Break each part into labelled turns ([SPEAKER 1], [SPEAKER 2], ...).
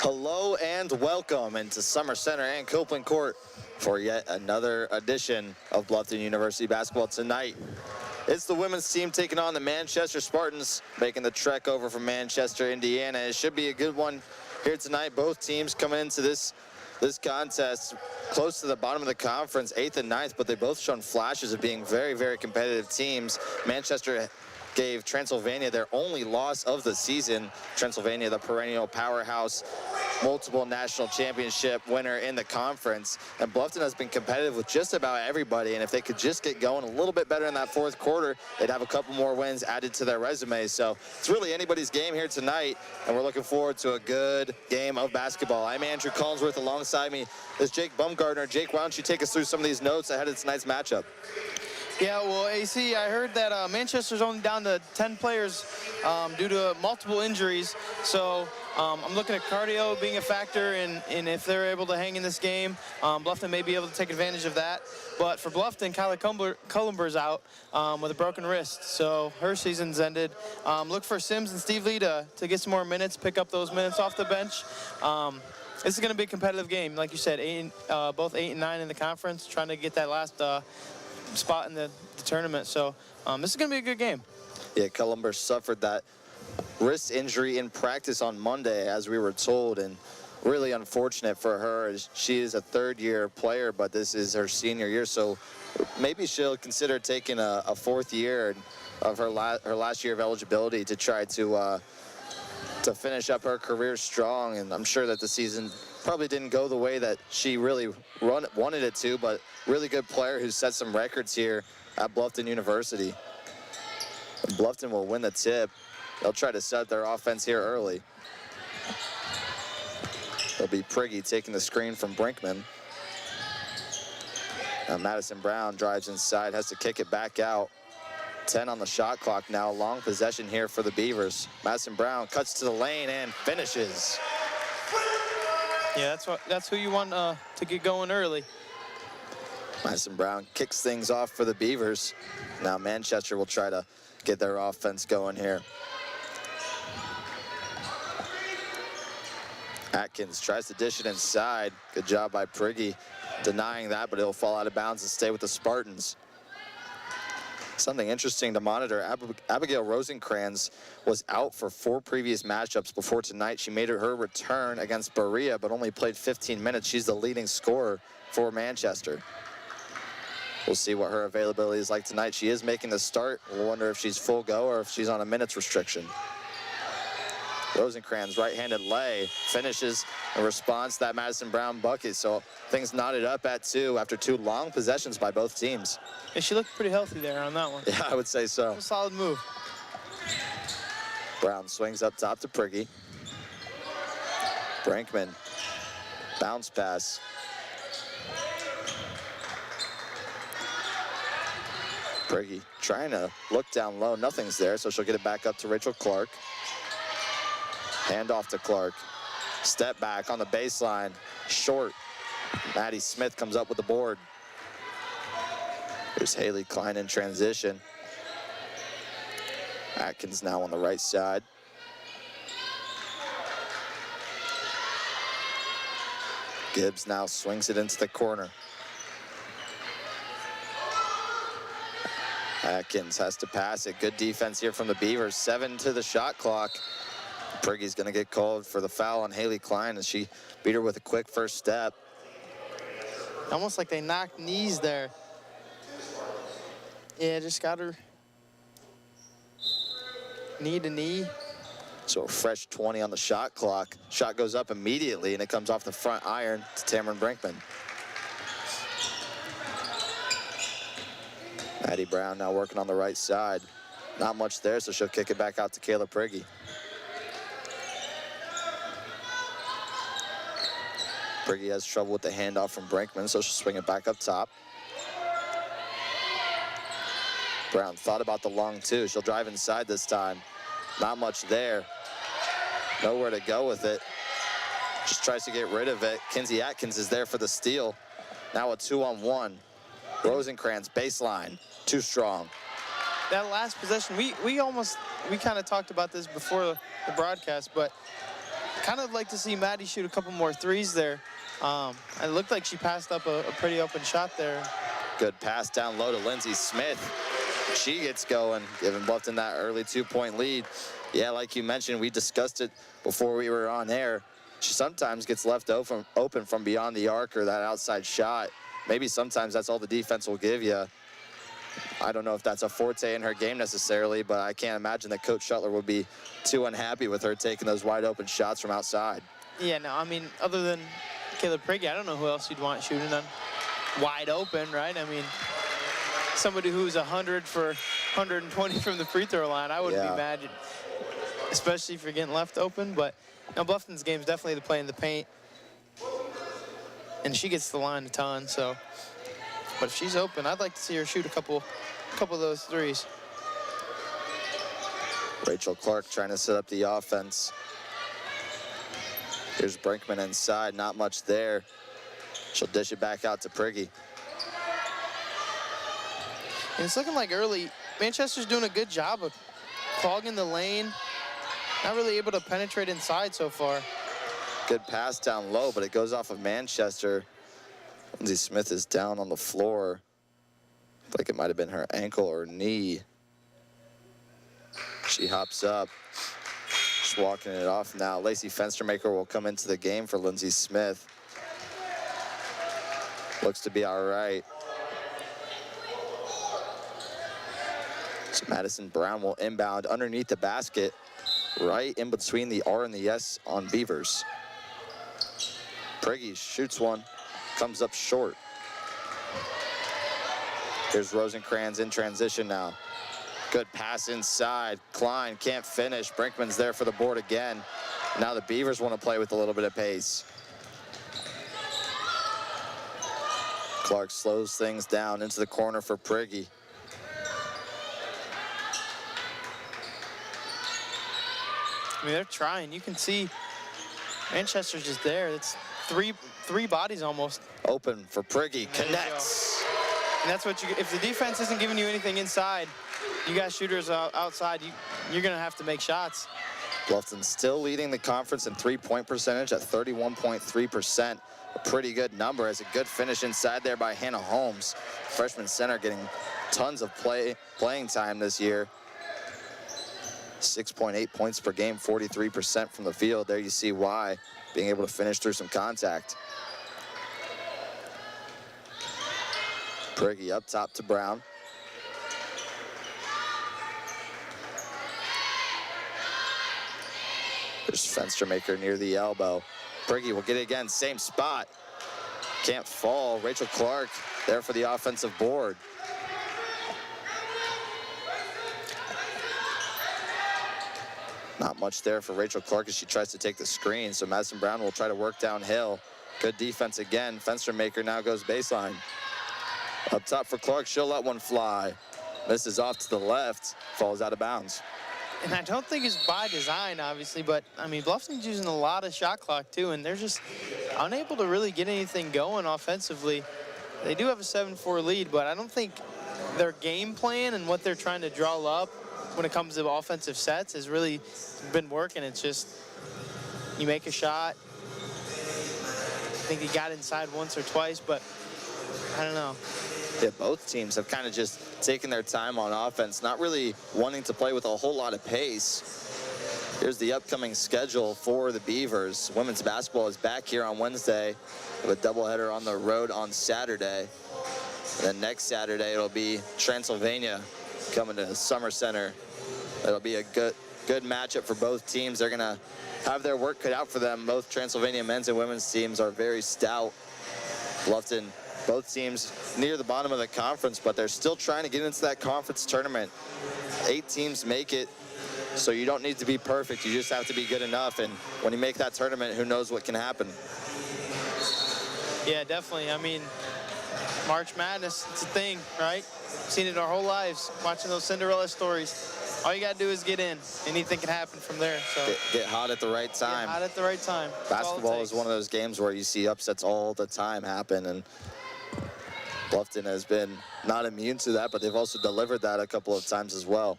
[SPEAKER 1] Hello and welcome into Summer Center and Copeland Court for yet another edition of Bluffton University basketball tonight. It's the women's team taking on the Manchester Spartans, making the trek over from Manchester, Indiana. It should be a good one here tonight. Both teams coming into this contest close to the bottom of the conference, 8th and 9th, but they both shown flashes of being very, very competitive teams. Manchester gave Transylvania their only loss of the season. Transylvania, the perennial powerhouse, multiple national championship winner in the conference. And Bluffton has been competitive with just about everybody, and if they could just get going a little bit better in that fourth quarter, they'd have a couple more wins added to their resume. So it's really anybody's game here tonight, and we're looking forward to a good game of basketball. I'm Andrew Collinsworth. Alongside me is Jake Bumgardner. Jake, why don't you take us through some of these notes ahead of tonight's matchup?
[SPEAKER 2] Yeah, well, AC, I heard that Manchester's only down to 10 players due to multiple injuries. So I'm looking at cardio being a factor, and if they're able to hang in this game, Bluffton may be able to take advantage of that. But for Bluffton, Kylie Cullenber's out with a broken wrist, so her season's ended. Look for Sims and Steve Lee to get some more minutes, pick up those minutes off the bench. This is going to be a competitive game, like you said, both 8 and 9 in the conference, trying to get that last spot in the tournament. So this is going to be a good game.
[SPEAKER 1] Yeah, Cullenber suffered that wrist injury in practice on Monday, as we were told, and really unfortunate for her, as she is a third-year player, but this is her senior year, so maybe she'll consider taking a fourth year of her last year of eligibility to try to finish up her career strong. And I'm sure that the season probably didn't go the way that she really wanted it to, but really good player who set some records here at Bluffton University. And Bluffton will win the tip. They'll try to set their offense here early. It'll be Priggy taking the screen from Brinkman. Now Madison Brown drives inside, has to kick it back out. 10 on the shot clock now. Long possession here for the Beavers. Madison Brown cuts to the lane and finishes.
[SPEAKER 2] Yeah, that's who you want to get going early.
[SPEAKER 1] Madison Brown kicks things off for the Beavers. Now Manchester will try to get their offense going here. Atkins tries to dish it inside. Good job by Priggy denying that, but it'll fall out of bounds and stay with the Spartans. Something interesting to monitor, Abigail Rosencrans was out for 4 previous matchups before tonight. She made her return against Berea, but only played 15 minutes. She's the leading scorer for Manchester. We'll see what her availability is like tonight. She is making the start. We'll wonder if she's full go or if she's on a minutes restriction. Rosencrans right-handed lay finishes in response to that Madison Brown bucket. So things knotted up at 2 after 2 long possessions by both teams.
[SPEAKER 2] Yeah, she looked pretty healthy there on that one.
[SPEAKER 1] Yeah, I would say so.
[SPEAKER 2] A solid move.
[SPEAKER 1] Brown swings up top to Priggy. Brinkman, bounce pass. Priggy trying to look down low, nothing's there, so she'll get it back up to Rachel Clark. Hand off to Clark. Step back on the baseline, short. Maddie Smith comes up with the board. Here's Haley Klein in transition. Atkins now on the right side. Gibbs now swings it into the corner. Atkins has to pass it. Good defense here from the Beavers. 7 to the shot clock. Priggy's going to get called for the foul on Haley Klein as she beat her with a quick first step.
[SPEAKER 2] Almost like they knocked knees there. Yeah, just got her knee to knee.
[SPEAKER 1] So a fresh 20 on the shot clock. Shot goes up immediately, and it comes off the front iron to Tamron Brinkman. Maddie Brown now working on the right side. Not much there, so she'll kick it back out to Kayla Priggy. Priggy has trouble with the handoff from Brinkman, so she'll swing it back up top. Brown thought about the long 2. She'll drive inside this time. Not much there. Nowhere to go with it. Just tries to get rid of it. Kinsey Atkins is there for the steal. Now a 2-on-1. Rosencrans baseline, too strong.
[SPEAKER 2] That last possession, we kind of talked about this before the broadcast, but kind of like to see Maddie shoot a couple more threes there. It looked like she passed up a pretty open shot there.
[SPEAKER 1] Good pass down low to Lindsay Smith. She gets going, giving Bluffton that early 2-point lead. Yeah, like you mentioned, we discussed it before we were on air. She sometimes gets left open from beyond the arc or that outside shot. Maybe sometimes that's all the defense will give you. I don't know if that's a forte in her game necessarily, but I can't imagine that Coach Shuttler would be too unhappy with her taking those wide open shots from outside.
[SPEAKER 2] Yeah, no, I mean, other than Caleb Prigge, I don't know who else you'd want shooting on wide open, right? I mean, somebody who's 100 for 120 from the free throw line, I wouldn't be mad, especially if you're getting left open. But now Bluffton's game is definitely the play in the paint, and she gets the line a ton. So, but if she's open, I'd like to see her shoot a couple of those threes.
[SPEAKER 1] Rachel Clark trying to set up the offense. Here's Brinkman inside, not much there. She'll dish it back out to Prigge.
[SPEAKER 2] And it's looking like early, Manchester's doing a good job of clogging the lane. Not really able to penetrate inside so far.
[SPEAKER 1] Good pass down low, but it goes off of Manchester. Lindsay Smith is down on the floor. Looks like it might have been her ankle or knee. She hops up. Just walking it off now. Lacey Fenstermaker will come into the game for Lindsay Smith. Looks to be all right. So Madison Brown will inbound underneath the basket, right in between the R and the S on Beavers. Prigge shoots one, comes up short. Here's Rosencrantz in transition now. Good pass inside. Klein can't finish. Brinkman's there for the board again. Now the Beavers want to play with a little bit of pace. Clark slows things down into the corner for Prigge.
[SPEAKER 2] I mean, they're trying. You can see Manchester's just there. It's three bodies almost.
[SPEAKER 1] Open for Prigge, connects.
[SPEAKER 2] And that's what if the defense isn't giving you anything inside, you got shooters outside, you're gonna have to make shots.
[SPEAKER 1] Bluffton still leading the conference in three-point percentage at 31.3%. A pretty good number. As a good finish inside there by Hannah Holmes. Freshman center getting tons of playing time this year. 6.8 points per game, 43% from the field. There you see why, being able to finish through some contact. Prigge up top to Brown. There's Fenstermaker near the elbow. Prigge will get it again, same spot. Can't fall. Rachel Clark there for the offensive board. Not much there for Rachel Clark as she tries to take the screen, so Madison Brown will try to work downhill. Good defense again. Fenstermaker now goes baseline. Up top for Clark, she'll let one fly. Misses off to the left, falls out of bounds.
[SPEAKER 2] And I don't think it's by design, obviously, but I mean, Bluffton's using a lot of shot clock too, and they're just unable to really get anything going offensively. They do have a 7-4 lead, but I don't think their game plan and what they're trying to draw up when it comes to offensive sets has really been working. It's just, you make a shot. I think he got inside once or twice, but I don't know.
[SPEAKER 1] Yeah, both teams have kind of just taken their time on offense, not really wanting to play with a whole lot of pace. Here's the upcoming schedule for the Beavers. Women's basketball is back here on Wednesday with a doubleheader on the road on Saturday. And then next Saturday, it'll be Transylvania coming to Summer Center. It'll be a good matchup for both teams. They're gonna have their work cut out for them. Both Transylvania men's and women's teams are very stout. Bluffton, both teams near the bottom of the conference, but they're still trying to get into that conference tournament. 8 teams make it, so you don't need to be perfect. You just have to be good enough, and when you make that tournament, who knows what can happen.
[SPEAKER 2] Yeah, definitely. I mean, March Madness, it's a thing, right? Seen it our whole lives, watching those Cinderella stories. All you gotta do is get in. Anything can happen from there. So
[SPEAKER 1] get hot at the right time.
[SPEAKER 2] Get hot at the right time.
[SPEAKER 1] Basketball is one of those games where you see upsets all the time happen, and Bluffton has been not immune to that, but they've also delivered that a couple of times as well.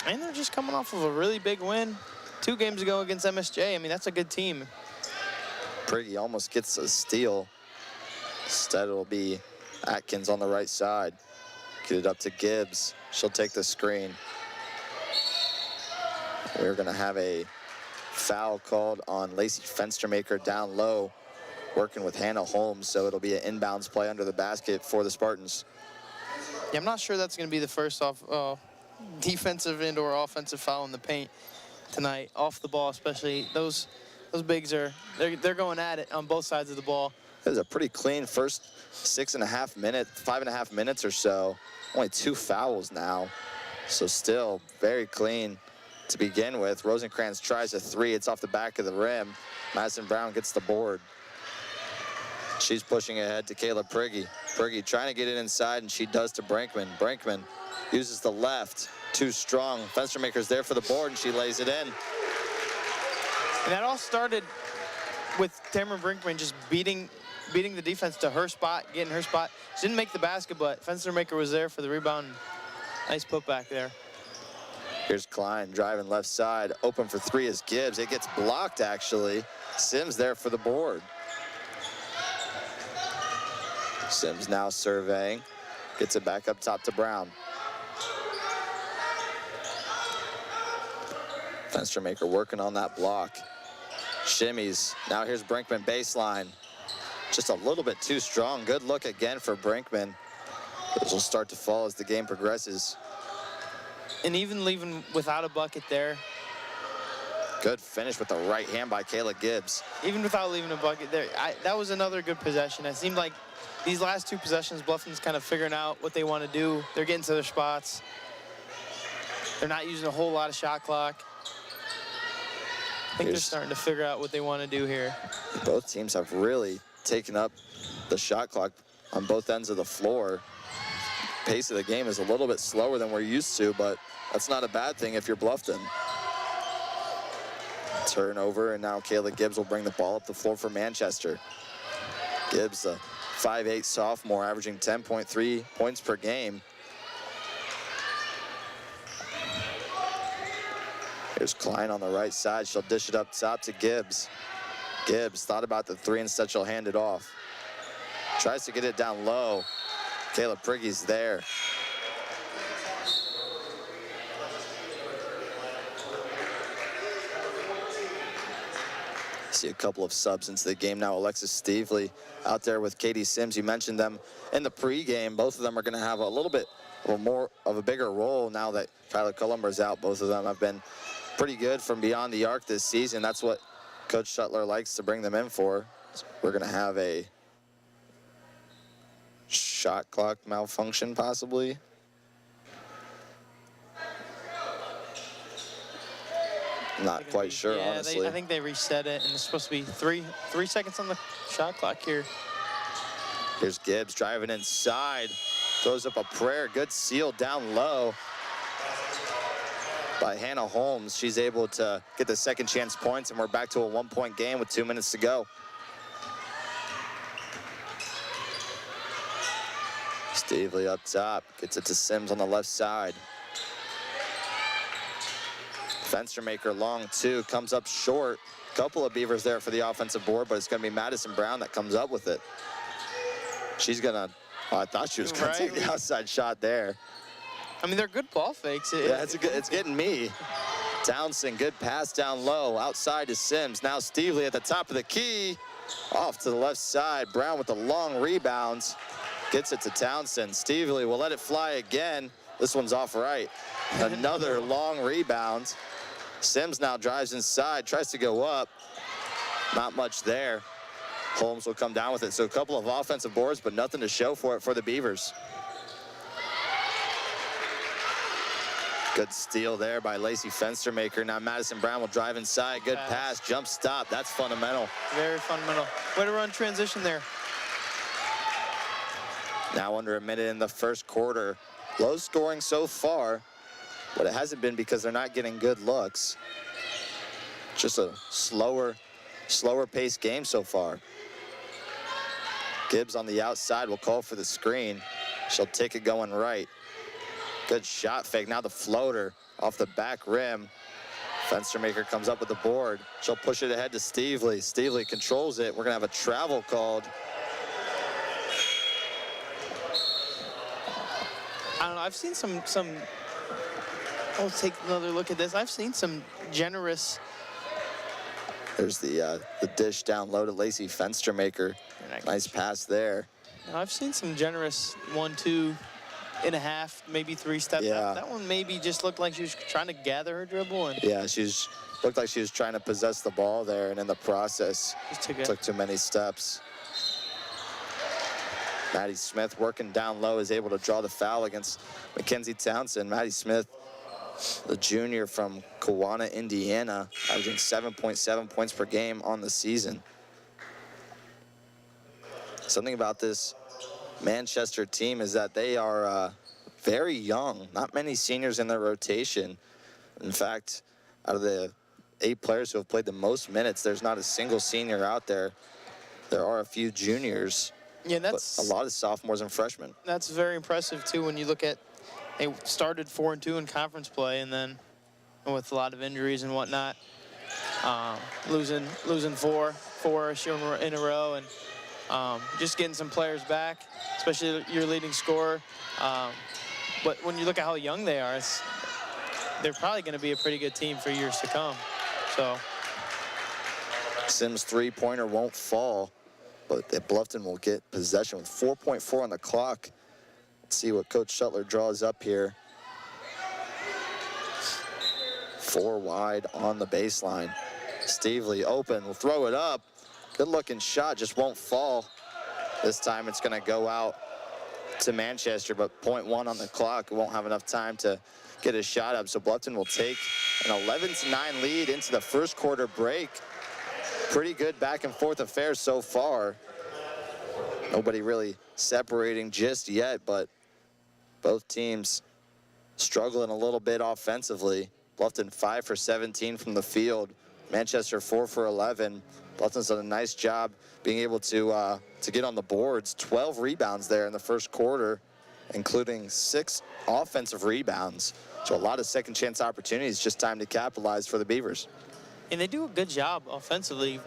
[SPEAKER 2] And they're just coming off of a really big win 2 games ago against MSJ. I mean, that's a good team.
[SPEAKER 1] Prigge almost gets a steal. Instead, it'll be Atkins on the right side. Get it up to Gibbs. She'll take the screen. We're gonna have a foul called on Lacey Fenstermaker down low, working with Hannah Holmes, so it'll be an inbounds play under the basket for the Spartans.
[SPEAKER 2] Yeah, I'm not sure that's going to be the first defensive and or offensive foul in the paint tonight. Off the ball, especially those bigs they're going at it on both sides of the ball.
[SPEAKER 1] It was a pretty clean first 5.5 minutes or so. Only 2 fouls now, so still very clean to begin with. Rosenkrantz tries a 3. It's off the back of the rim. Madison Brown gets the board. She's pushing ahead to Kayla Prigge. Prigge trying to get it inside, and she does to Brinkman. Brinkman uses the left, too strong. Fenstermaker's there for the board, and she lays it in.
[SPEAKER 2] And that all started with Tamara Brinkman just beating the defense to her spot, getting her spot. She didn't make the basket, but Fenstermaker was there for the rebound. Nice putback there.
[SPEAKER 1] Here's Klein driving left side. Open for 3 is Gibbs. It gets blocked, actually. Sims there for the board. Sims now surveying. Gets it back up top to Brown. Fenstermaker working on that block. Shimmies. Now here's Brinkman baseline. Just a little bit too strong. Good look again for Brinkman. Those will start to fall as the game progresses.
[SPEAKER 2] And even leaving without a bucket there.
[SPEAKER 1] Good finish with the right hand by Kayla Gibbs.
[SPEAKER 2] Even without leaving a bucket there, that was another good possession. It seemed like these last 2 possessions, Bluffton's kind of figuring out what they want to do. They're getting to their spots. They're not using a whole lot of shot clock. I think they're starting to figure out what they want to do here.
[SPEAKER 1] Both teams have really taken up the shot clock on both ends of the floor. Pace of the game is a little bit slower than we're used to, but that's not a bad thing if you're Bluffton. Turnover, and now Kayla Gibbs will bring the ball up the floor for Manchester. Gibbs, a 5'8" sophomore, averaging 10.3 points per game. Here's Klein on the right side. She'll dish it up top to Gibbs. Gibbs thought about the 3, instead she'll hand it off. Tries to get it down low. Kayla Prigge's there. See a couple of subs into the game now. Alexis Stevely out there with Katie Sims. You mentioned them in the pregame. Both of them are going to have a little bit more of a bigger role now that Kyla Columber's out. Both of them have been pretty good from beyond the arc this season. That's what Coach Shuttler likes to bring them in for. So we're going to have a shot clock malfunction, possibly. Not quite sure, honestly.
[SPEAKER 2] I think they reset it, and it's supposed to be three seconds on the shot clock here.
[SPEAKER 1] Here's Gibbs driving inside. Throws up a prayer. Good seal down low by Hannah Holmes. She's able to get the second chance points, and we're back to a 1-point game with 2 minutes to go. Stavely up top, gets it to Sims on the left side. Fenstermaker long 2, comes up short. Couple of Beavers there for the offensive board, but it's going to be Madison Brown that comes up with it. She's gonna, I thought she was gonna take the outside shot there.
[SPEAKER 2] I mean, they're good ball fakes.
[SPEAKER 1] Yeah, it's getting me. Townsend, good pass down low. Outside to Sims. Now Stevely at the top of the key. Off to the left side. Brown with the long rebounds. Gets it to Townsend. Stevely will let it fly again. This one's off right. Another long rebound. Sims now drives inside, tries to go up. Not much there. Holmes will come down with it. So a couple of offensive boards, but nothing to show for it for the Beavers. Good steal there by Lacey Fenstermaker. Now Madison Brown will drive inside. Good pass, jump stop. That's fundamental.
[SPEAKER 2] Very fundamental. Way to run transition there.
[SPEAKER 1] Now under a minute in the first quarter. Low scoring so far, but it hasn't been because they're not getting good looks. Just a slower paced game so far. Gibbs on the outside will call for the screen. She'll take it going right. Good shot fake. Now the floater off the back rim. Fenstermaker comes up with the board. She'll push it ahead to Stevely. Stevely controls it. We're gonna have a travel called.
[SPEAKER 2] I don't know, I've seen some, I'll take another look at this. I've seen some generous.
[SPEAKER 1] There's the dish down low to Lacey Fenstermaker. Nice pass there.
[SPEAKER 2] I've seen some generous 1, 2 and a half, maybe 3 steps.
[SPEAKER 1] Yeah.
[SPEAKER 2] That one maybe just looked like she was trying to gather her dribble. And
[SPEAKER 1] yeah, looked like she was trying to possess the ball there, and in the process, took too many steps. Maddie Smith working down low is able to draw the foul against Mackenzie Townsend. Maddie Smith, the junior from Kewanna, Indiana, averaging 7.7 points per game on the season. Something about this Manchester team is that they are very young. Not many seniors in their rotation. In fact, out of the 8 players who have played the most minutes, there's not a single senior out there. There are a few juniors.
[SPEAKER 2] Yeah, that's
[SPEAKER 1] a lot of sophomores and freshmen.
[SPEAKER 2] That's very impressive too when you look at they started 4-2 in conference play, and then with a lot of injuries and whatnot, losing 4 in a row, and just getting some players back, especially your leading scorer. But when you look at how young they are, they're probably going to be a pretty good team for years to come. So
[SPEAKER 1] Sims' three-pointer won't fall, but Bluffton will get possession with 4.4 on the clock. Let's see what Coach Shuttler draws up here. 4 wide on the baseline. Stevely open, will throw it up. Good looking shot, just won't fall. This time it's gonna go out to Manchester, but 0.1 on the clock. Won't have enough time to get a shot up, so Bluffton will take an 11-9 lead into the first quarter break. Pretty good back and forth affair so far. Nobody really separating just yet, but both teams struggling a little bit offensively. Bluffton 5 for 17 from the field. Manchester 4 for 11. Bluffton's done a nice job being able to get on the boards. 12 rebounds there in the first quarter, including 6 offensive rebounds. So a lot of second chance opportunities, just time to capitalize for the Beavers.
[SPEAKER 2] And they do a good job offensively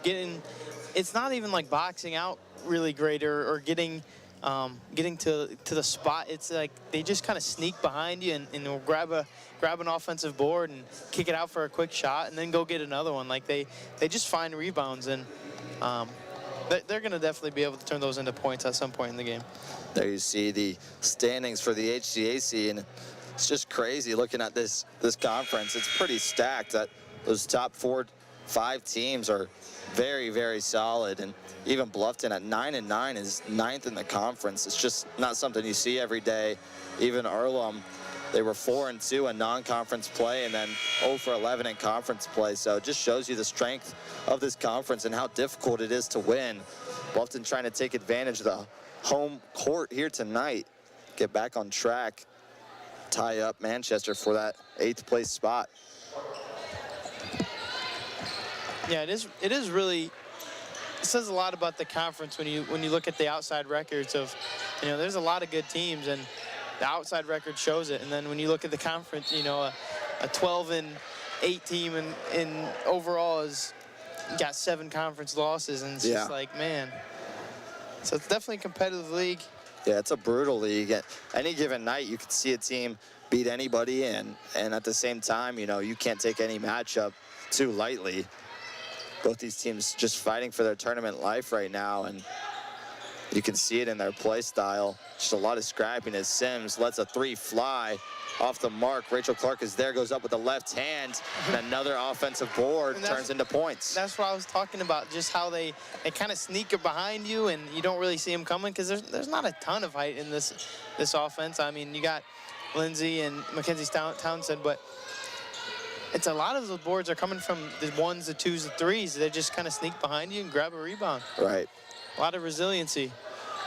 [SPEAKER 2] it's not even like boxing out really great or getting to the spot. It's like they just kind of sneak behind you and they'll grab an offensive board and kick it out for a quick shot and then go get another one. Like they just find rebounds, and they're going to definitely be able to turn those into points at some point in the game.
[SPEAKER 1] There you see the standings for the HCAC, and it's just crazy looking at this conference. It's pretty stacked. That those top 4-5 teams are very, very solid, and even Bluffton at 9-9 is 9th in the conference. It's just not something you see every day. Even Earlham, they were 4-2 in non-conference play and then 0 for 11 in conference play. So it just shows you the strength of this conference and how difficult it is to win. Bluffton trying to take advantage of the home court here tonight, get back on track, tie up Manchester for that 8th place spot.
[SPEAKER 2] Yeah, it is really, it says a lot about the conference when you look at the outside records of, there's a lot of good teams and the outside record shows it. And then when you look at the conference, a 12-8 team in overall has got 7 conference losses, and it's just like, man. So it's definitely a competitive league.
[SPEAKER 1] Yeah, it's a brutal league. At any given night, you can see a team beat anybody, and at the same time, you can't take any matchup too lightly. Both these teams just fighting for their tournament life right now, and you can see it in their play style. Just a lot of scrapping as Sims lets a 3 fly off the mark. Rachel Clark is there, goes up with the left hand, and another offensive board turns into points.
[SPEAKER 2] That's what I was talking about, just how they kind of sneak it behind you, and you don't really see them coming because there's not a ton of height in this offense. I mean, you got Lindsay and Mackenzie Townsend, but it's a lot of those boards are coming from the 1s, the 2s, the 3s. They just kind of sneak behind you and grab a rebound.
[SPEAKER 1] Right.
[SPEAKER 2] A lot of resiliency.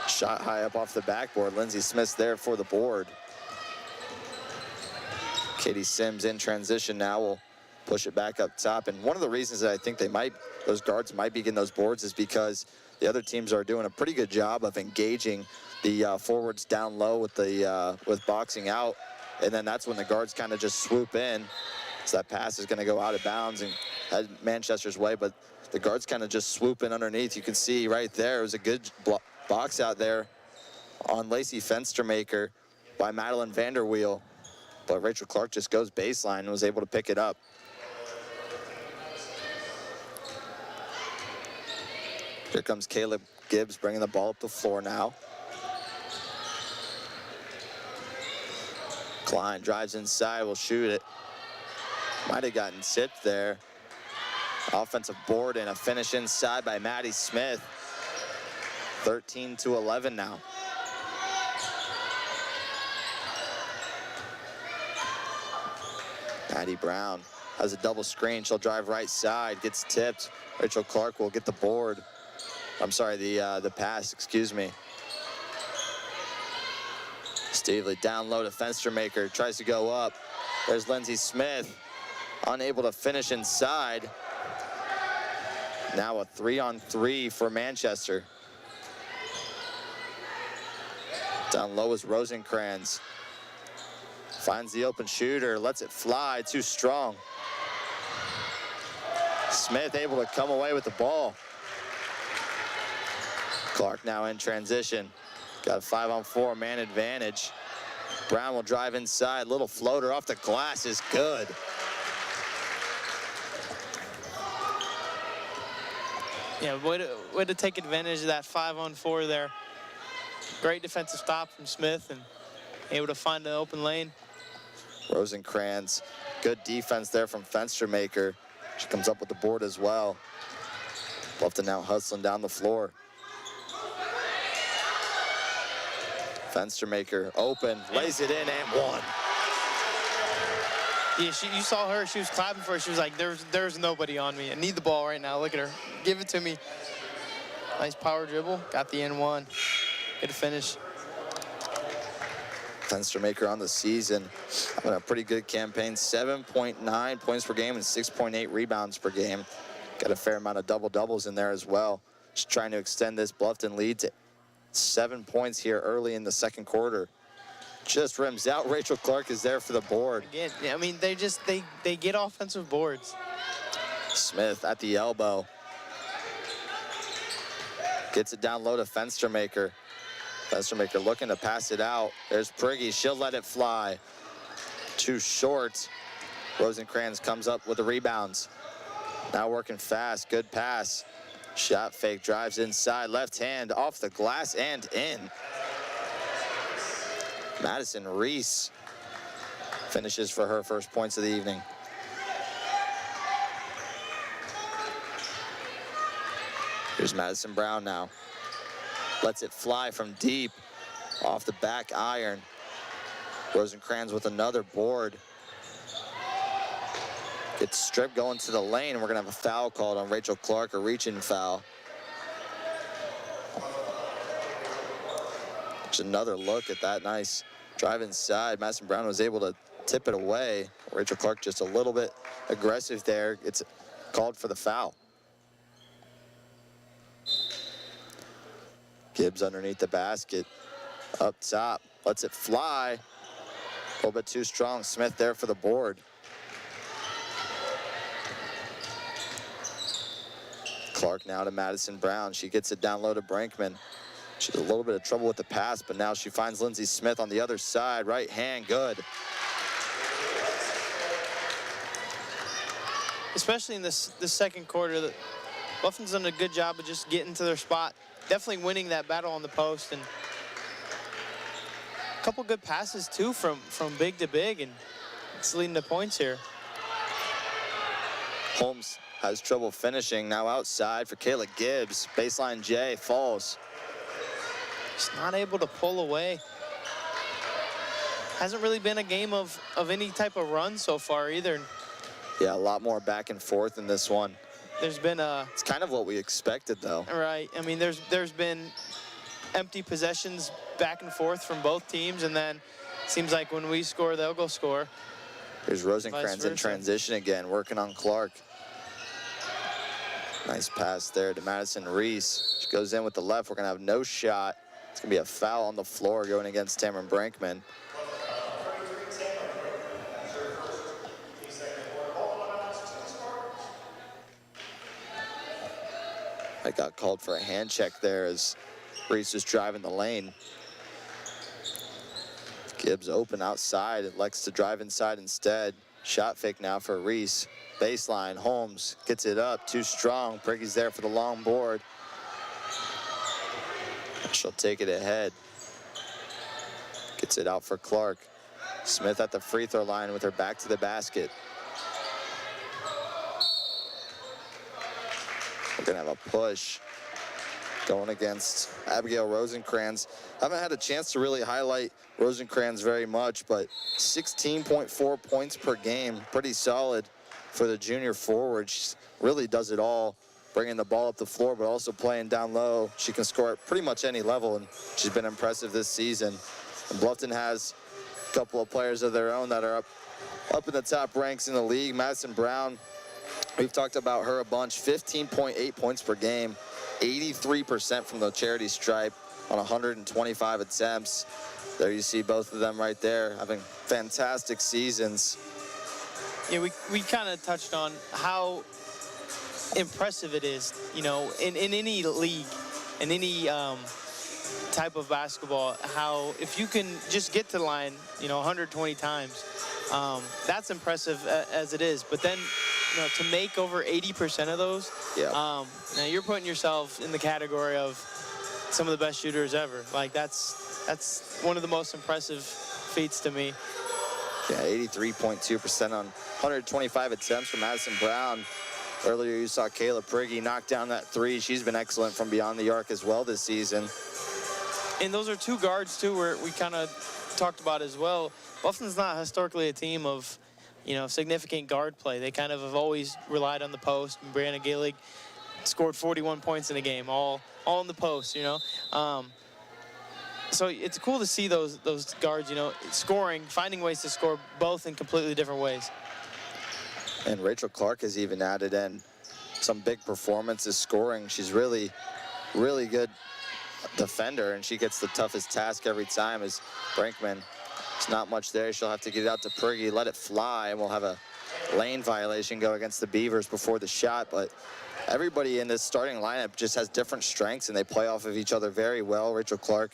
[SPEAKER 1] Shot high up off the backboard. Lindsay Smith's there for the board. Katie Sims in transition now will push it back up top. And one of the reasons that I think those guards might be getting those boards is because the other teams are doing a pretty good job of engaging the forwards down low with boxing out. And then that's when the guards kind of just swoop in So that pass is going to go out of bounds and head Manchester's way, but the guards kind of just swoop in underneath. You can see right there, it was a good box out there on Lacey Fenstermaker by Madeline Vanderweel. But Rachel Clark just goes baseline and was able to pick it up. Here comes Caleb Gibbs bringing the ball up the floor now. Klein drives inside, will shoot it. Might have gotten tipped there. Offensive board and a finish inside by Maddie Smith. 13-11 now. Maddie Brown has a double screen. She'll drive right side, gets tipped. Rachel Clark will get the board. I'm sorry, the pass, excuse me. Stavely down low to Fenstermaker, tries to go up. There's Lindsay Smith, unable to finish inside. Now a 3-on-3 for Manchester. Down low is Rosencrantz. Finds the open shooter, lets it fly, too strong. Smith able to come away with the ball. Clark now in transition. Got a 5-on-4 man advantage. Brown will drive inside, little floater off the glass is good.
[SPEAKER 2] Yeah, way to take advantage of that 5-on-4 there. Great defensive stop from Smith and able to find an open lane.
[SPEAKER 1] Rosencrantz, good defense there from Fenstermaker. She comes up with the board as well. Bluffton now hustling down the floor. Fenstermaker open, lays it in and one.
[SPEAKER 2] Yeah, you saw her, she was clapping for it. She was like, there's nobody on me. I need the ball right now, look at her. Give it to me. Nice power dribble, got the N1. Good finish.
[SPEAKER 1] Fenstermaker on the season, having a pretty good campaign. 7.9 points per game and 6.8 rebounds per game. Got a fair amount of double-doubles in there as well. Just trying to extend this Bluffton lead to 7 points here early in the second quarter. Just rims out. Rachel Clark is there for the board.
[SPEAKER 2] Again, yeah, I mean, they get offensive boards.
[SPEAKER 1] Smith at the elbow. Gets it down low to Fenstermaker. Fenstermaker looking to pass it out. There's Prigge, she'll let it fly. Too short. Rosencrantz comes up with the rebounds. Now working fast, good pass. Shot fake, drives inside, left hand off the glass and in. Madison Reese finishes for her first points of the evening. Here's Madison Brown now. Lets it fly from deep, off the back iron. Rosencrantz with another board. Gets stripped going to the lane, and we're gonna have a foul called on Rachel Clark, a reaching foul. There's another look at that nice drive inside. Madison Brown was able to tip it away. Rachel Clark just a little bit aggressive there. It's called for the foul. Gibbs underneath the basket, up top, lets it fly. A little bit too strong. Smith there for the board. Clark now to Madison Brown. She gets it down low to Brinkman. She had a little bit of trouble with the pass, but now she finds Lindsay Smith on the other side. Right hand, good.
[SPEAKER 2] Especially in this second quarter, Bluffton's done a good job of just getting to their spot. Definitely winning that battle on the post, and a couple good passes too from big to big, and it's leading to points here.
[SPEAKER 1] Holmes has trouble finishing. Now outside for Kayla Gibbs. Baseline J falls.
[SPEAKER 2] Just not able to pull away. Hasn't really been a game of any type of run so far either.
[SPEAKER 1] Yeah, a lot more back and forth in this one.
[SPEAKER 2] There's been a...
[SPEAKER 1] It's kind of what we expected, though.
[SPEAKER 2] Right. I mean, there's been empty possessions back and forth from both teams, and then it seems like when we score, they'll go score.
[SPEAKER 1] Here's Rosencrantz in transition again, working on Clark. Nice pass there to Madison Reese. She goes in with the left. We're going to have no shot. It's going to be a foul on the floor going against Tamron Brinkman. I got called for a hand check there as Reese was driving the lane. Gibbs open outside, elects to drive inside instead. Shot fake now for Reese. Baseline, Holmes gets it up, too strong. Priggy's there for the long board. She'll take it ahead. Gets it out for Clark. Smith at the free throw line with her back to the basket. We're gonna have a push going against Abigail Rosencrans. Haven't had a chance to really highlight Rosencrans very much, but 16.4 points per game, pretty solid for the junior forward. She really does it all, bringing the ball up the floor, but also playing down low. She can score at pretty much any level, and she's been impressive this season. And Bluffton has a couple of players of their own that are up in the top ranks in the league. Madison Brown, we've talked about her a bunch, 15.8 points per game, 83% from the charity stripe on 125 attempts. There you see both of them right there having fantastic seasons.
[SPEAKER 2] Yeah, we kind of touched on how impressive it is, you know, in any league, in any type of basketball, how if you can just get to the line, you know, 120 times, that's impressive as it is. But then, you know, to make over 80% of those,
[SPEAKER 1] yeah.
[SPEAKER 2] Now you're putting yourself in the category of some of the best shooters ever. Like that's one of the most impressive feats to me.
[SPEAKER 1] Yeah, 83.2% on 125 attempts from Madison Brown. Earlier you saw Kayla Priggy knock down that three. She's been excellent from beyond the arc as well this season.
[SPEAKER 2] And those are two guards too, where we kind of talked about as well. Bluffton's not historically a team of, you know, significant guard play. They kind of have always relied on the post. And Brianna Gaelig scored 41 points in a game, all in the post, you know. So it's cool to see those guards, you know, scoring, finding ways to score both in completely different ways.
[SPEAKER 1] And Rachel Clark has even added in some big performances scoring. She's really, really good defender, and she gets the toughest task every time as Brinkman. It's not much there. She'll have to get it out to Priggy, let it fly, and we'll have a lane violation go against the Beavers before the shot. But everybody in this starting lineup just has different strengths, and they play off of each other very well. Rachel Clark,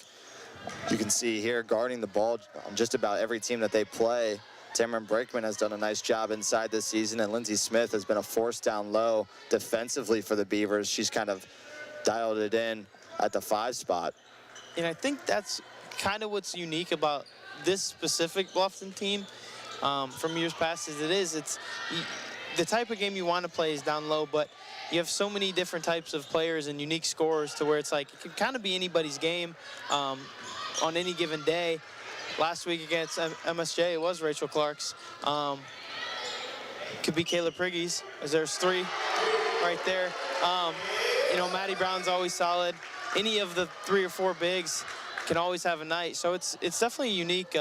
[SPEAKER 1] you can see here, guarding the ball on just about every team that they play. Tamron Brakeman has done a nice job inside this season, and Lindsey Smith has been a force down low defensively for the Beavers. She's kind of dialed it in at the 5 spot.
[SPEAKER 2] And I think that's kind of what's unique about this specific Bluffton team from years past it's the type of game you want to play is down low, but you have so many different types of players and unique scorers to where it's like it can kind of be anybody's game on any given day. Last week against MSJ, it was Rachel Clark's. Could be Kayla Priggy's, as there's 3 right there. You know, Maddie Brown's always solid. Any of the 3 or 4 bigs can always have a night. So it's definitely a unique,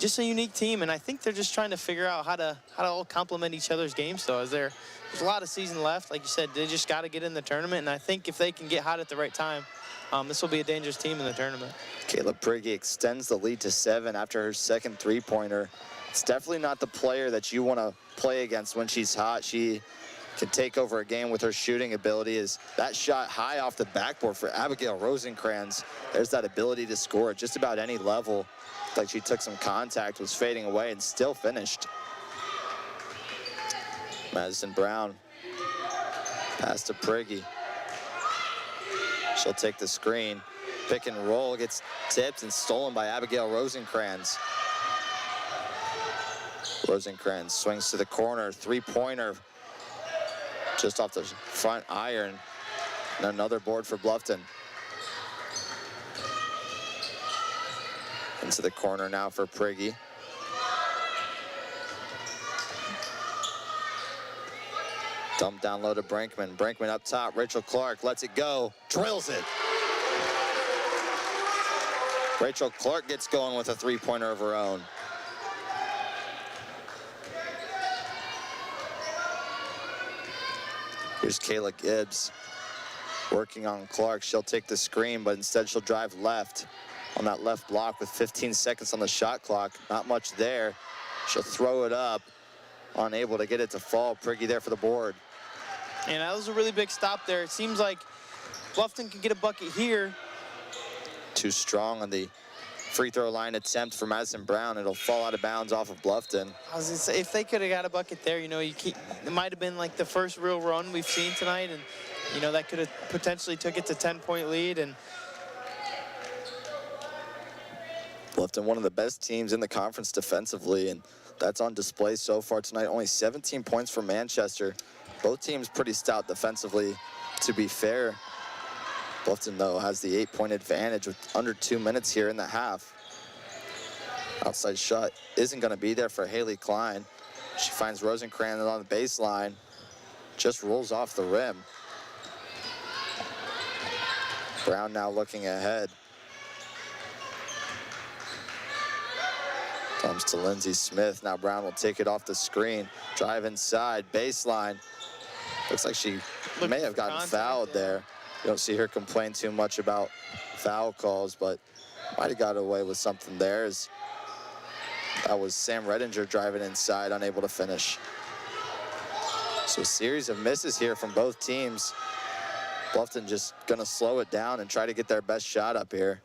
[SPEAKER 2] just a unique team. And I think they're just trying to figure out how to all complement each other's games. So there's a lot of season left. Like you said, they just got to get in the tournament. And I think if they can get hot at the right time, this will be a dangerous team in the tournament.
[SPEAKER 1] Kayla Priggy extends the lead to 7 after her second three-pointer. It's definitely not the player that you want to play against when she's hot. She can take over a game with her shooting ability. Is that shot high off the backboard for Abigail Rosencrans. There's that ability to score at just about any level. Like she took some contact, was fading away, and still finished. Madison Brown, pass to Priggy. She'll take the screen. Pick and roll, gets tipped and stolen by Abigail Rosencrans. Rosencrans swings to the corner, three-pointer, just off the front iron. And another board for Bluffton. Into the corner now for Priggy. Dump down low to Brinkman. Brinkman up top. Rachel Clark lets it go. Drills it. Rachel Clark gets going with a three-pointer of her own. Here's Kayla Gibbs working on Clark. She'll take the screen, but instead she'll drive left on that left block with 15 seconds on the shot clock. Not much there. She'll throw it up. Unable to get it to fall. Priggy there for the board.
[SPEAKER 2] And that was a really big stop there. It seems like Bluffton can get a bucket here.
[SPEAKER 1] Too strong on the free throw line attempt for Madison Brown. It'll fall out of bounds off of Bluffton.
[SPEAKER 2] I was gonna say, if they could have got a bucket there, you know, it might have been like the first real run we've seen tonight, and you know that could have potentially took it to 10-point lead. And
[SPEAKER 1] Bluffton, one of the best teams in the conference defensively, and that's on display so far tonight. Only 17 points for Manchester. Both teams pretty stout defensively, to be fair. Bluffton, though, has the 8-point advantage with under 2 minutes here in the half. Outside shot isn't going to be there for Haley Klein. She finds Rosencrantz on the baseline. Just rolls off the rim. Brown now looking ahead. Comes to Lindsey Smith. Now Brown will take it off the screen. Drive inside, baseline. Looks like she may have gotten fouled there. You don't see her complain too much about foul calls, but might have got away with something there. That was Sam Redinger driving inside, unable to finish. So a series of misses here from both teams. Bluffton just gonna slow it down and try to get their best shot up here.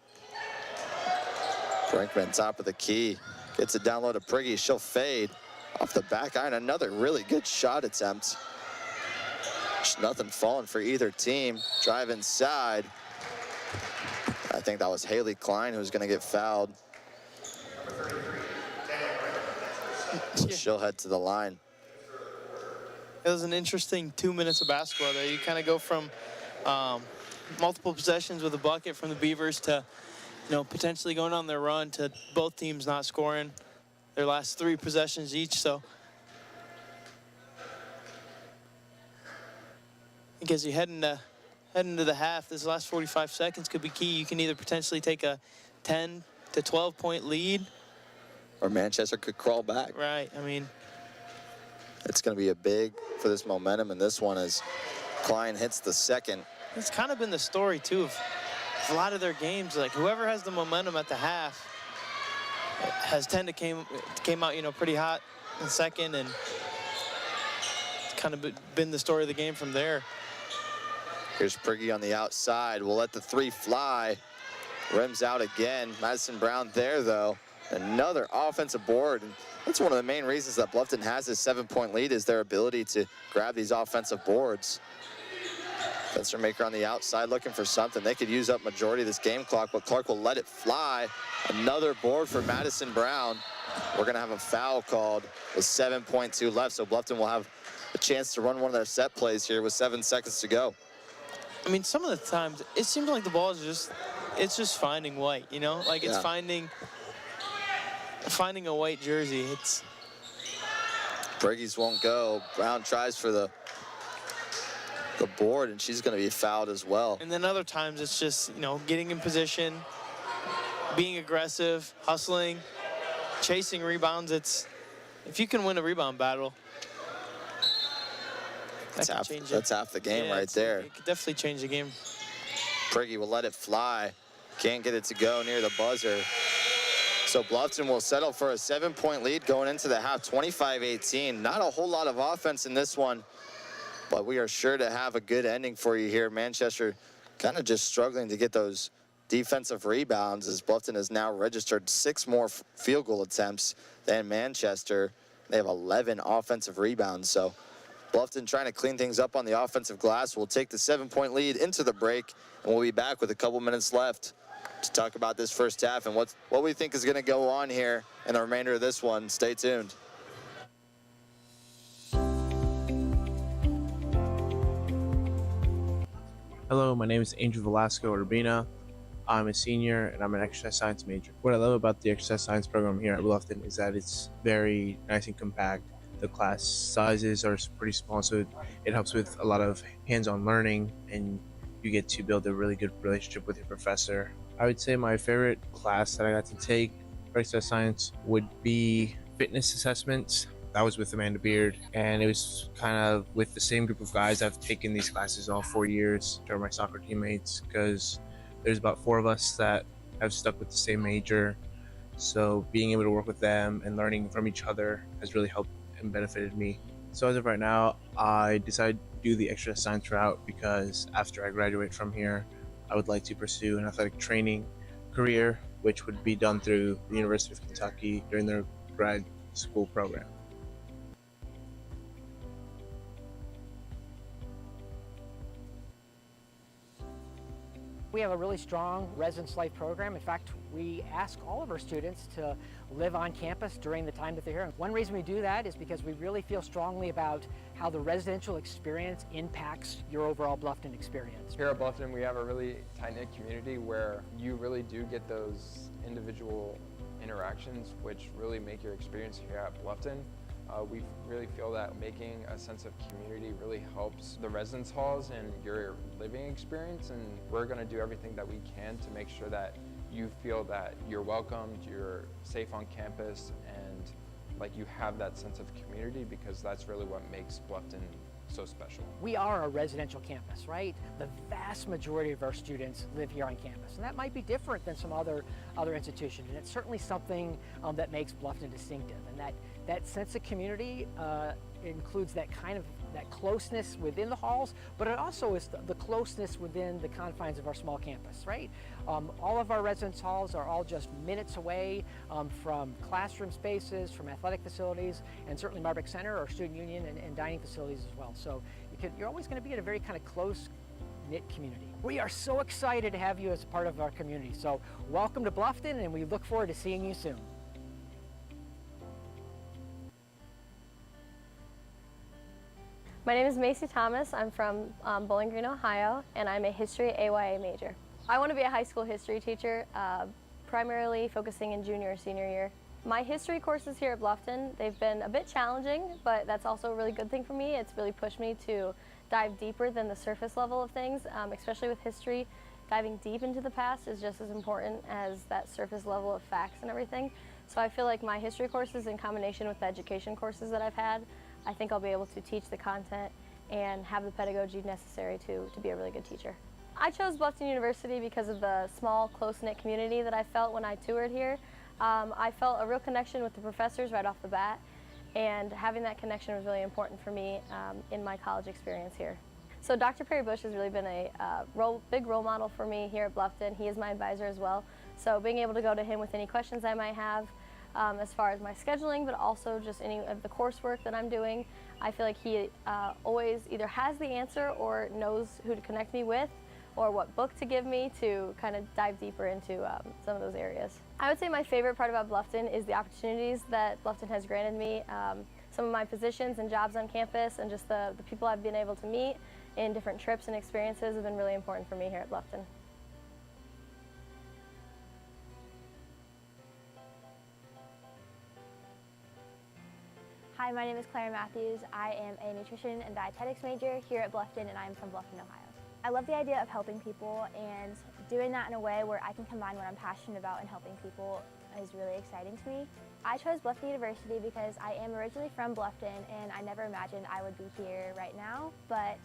[SPEAKER 1] Brinkman, top of the key, gets it down low to Prigge. She'll fade off the back iron. Another really good shot attempt. Just nothing falling for either team. Drive inside. I think that was Haley Klein who's gonna get fouled. So she'll head to the line.
[SPEAKER 2] It was an interesting 2 minutes of basketball there. You kind of go from multiple possessions with a bucket from the Beavers to, you know, potentially going on their run to both teams not scoring their last 3 possessions each. So I guess you head into the half, this last 45 seconds could be key. You can either potentially take a 10 to 12-point lead,
[SPEAKER 1] or Manchester could crawl back.
[SPEAKER 2] Right, I mean,
[SPEAKER 1] it's going to be a big for this momentum in this one as Klein hits the second.
[SPEAKER 2] it's kind of been the story too of a lot of their games. Like whoever has the momentum at the half has tended to came out, you know, pretty hot in second, and it's kind of been the story of the game from there.
[SPEAKER 1] Here's Prigge on the outside. We'll let the 3 fly. Rims out again. Madison Brown there, though. Another offensive board. And that's one of the main reasons that Bluffton has this 7-point lead, is their ability to grab these offensive boards. Spencer Maker on the outside looking for something. They could use up majority of this game clock, but Clark will let it fly. Another board for Madison Brown. We're going to have a foul called with 7.2 left, so Bluffton will have a chance to run one of their set plays here with 7 seconds to go.
[SPEAKER 2] I mean, some of the times it seems like the ball is just finding white, you know, like it's finding a white jersey. It's
[SPEAKER 1] Briggies won't go. Brown tries for the board, and she's going to be fouled as well.
[SPEAKER 2] And then other times it's just, you know, getting in position, being aggressive, hustling, chasing rebounds. It's, if you can win a rebound battle,
[SPEAKER 1] that's half the game right there.
[SPEAKER 2] It could definitely change the game.
[SPEAKER 1] Prigge will let it fly. Can't get it to go near the buzzer. So Bluffton will settle for a 7-point lead going into the half, 25-18. Not a whole lot of offense in this one, but we are sure to have a good ending for you here. Manchester kind of just struggling to get those defensive rebounds, as Bluffton has now registered 6 more field goal attempts than Manchester. They have 11 offensive rebounds, so Bluffton trying to clean things up on the offensive glass. We'll take the 7-point lead into the break, and we'll be back with a couple minutes left to talk about this first half and what we think is going to go on here in the remainder of this one. Stay tuned.
[SPEAKER 3] Hello, my name is Angel Velasco Urbina. I'm a senior and I'm an exercise science major. What I love about the exercise science program here at Bluffton is that it's very nice and compact. The class sizes are pretty small, so it helps with a lot of hands-on learning, and you get to build a really good relationship with your professor. I would say my favorite class that I got to take for exercise science would be fitness assessments. That was with Amanda Beard, and it was kind of with the same group of guys I've taken these classes all 4 years. They're my soccer teammates, because there's about 4 of us that have stuck with the same major. So being able to work with them and learning from each other has really helped and benefited me. So as of right now, I decided to do the exercise science route because after I graduate from here, I would like to pursue an athletic training career, which would be done through the University of Kentucky during their grad school program.
[SPEAKER 4] We have a really strong residence life program. In fact, we ask all of our students to live on campus during the time that they're here. One reason we do that is because we really feel strongly about how the residential experience impacts your overall Bluffton experience.
[SPEAKER 5] Here at Bluffton, we have a really tight-knit community where you really do get those individual interactions which really make your experience here at Bluffton. We really feel that making a sense of community really helps the residence halls and your living experience, and we're going to do everything that we can to make sure that you feel that you're welcomed, you're safe on campus, and like you have that sense of community, because that's really what makes Bluffton so special.
[SPEAKER 4] We are a residential campus, right? The vast majority of our students live here on campus, and that might be different than some other institutions, and it's certainly something that makes Bluffton distinctive, and that sense of community includes that closeness within the halls, but it also is the closeness within the confines of our small campus, right? All of our residence halls are all just minutes away from classroom spaces, from athletic facilities, and certainly Marbeck Center, our student union, and dining facilities as well. So you're always going to be in a very kind of close-knit community. We are so excited to have you as part of our community. So welcome to Bluffton, and we look forward to seeing you soon.
[SPEAKER 6] My name is Macy Thomas. I'm from Bowling Green, Ohio, and I'm a history AYA major. I want to be a high school history teacher, primarily focusing in junior or senior year. My history courses here at Bluffton, they've been a bit challenging, but that's also a really good thing for me. It's really pushed me to dive deeper than the surface level of things, especially with history. Diving deep into the past is just as important as that surface level of facts and everything. So I feel like my history courses, in combination with the education courses that I've had, I think I'll be able to teach the content and have the pedagogy necessary to be a really good teacher. I chose Bluffton University because of the small, close-knit community that I felt when I toured here. I felt a real connection with the professors right off the bat, and having that connection was really important for me in my college experience here. So Dr. Perry Bush has really been a big role model for me here at Bluffton. He is my advisor as well, so being able to go to him with any questions I might have, as far as my scheduling, but also just any of the coursework that I'm doing. I feel like he always either has the answer or knows who to connect me with, or what book to give me to kind of dive deeper into some of those areas. I would say my favorite part about Bluffton is the opportunities that Bluffton has granted me. Some of my positions and jobs on campus, and just the people I've been able to meet in different trips and experiences have been really important for me here at Bluffton.
[SPEAKER 7] Hi, my name is Claire Matthews. I am a nutrition and dietetics major here at Bluffton, and I'm from Bluffton, Ohio. I love the idea of helping people, and doing that in a way where I can combine what I'm passionate about and helping people is really exciting to me. I chose Bluffton University because I am originally from Bluffton, and I never imagined I would be here right now, but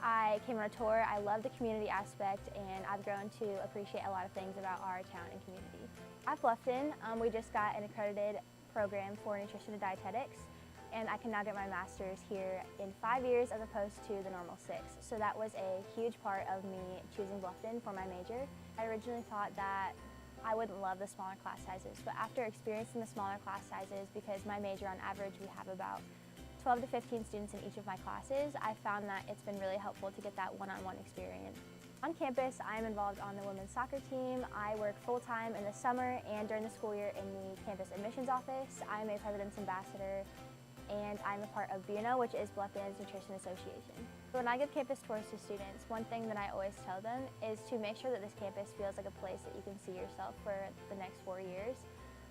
[SPEAKER 7] I came on a tour. I love the community aspect, and I've grown to appreciate a lot of things about our town and community. At Bluffton, we just got an accredited program for nutrition and dietetics, and I can now get my master's here in 5 years as opposed to the normal 6. So that was a huge part of me choosing Bluffton for my major. I originally thought that I wouldn't love the smaller class sizes, but after experiencing the smaller class sizes, because my major on average we have about 12 to 15 students in each of my classes, I found that it's been really helpful to get that one-on-one experience. On campus, I am involved on the women's soccer team. I work full-time in the summer and during the school year in the campus admissions office. I am a President's Ambassador, and I'm a part of BUNO, which is Bluffton's Nutrition Association. When I give campus tours to students, one thing that I always tell them is to make sure that this campus feels like a place that you can see yourself for the next 4 years.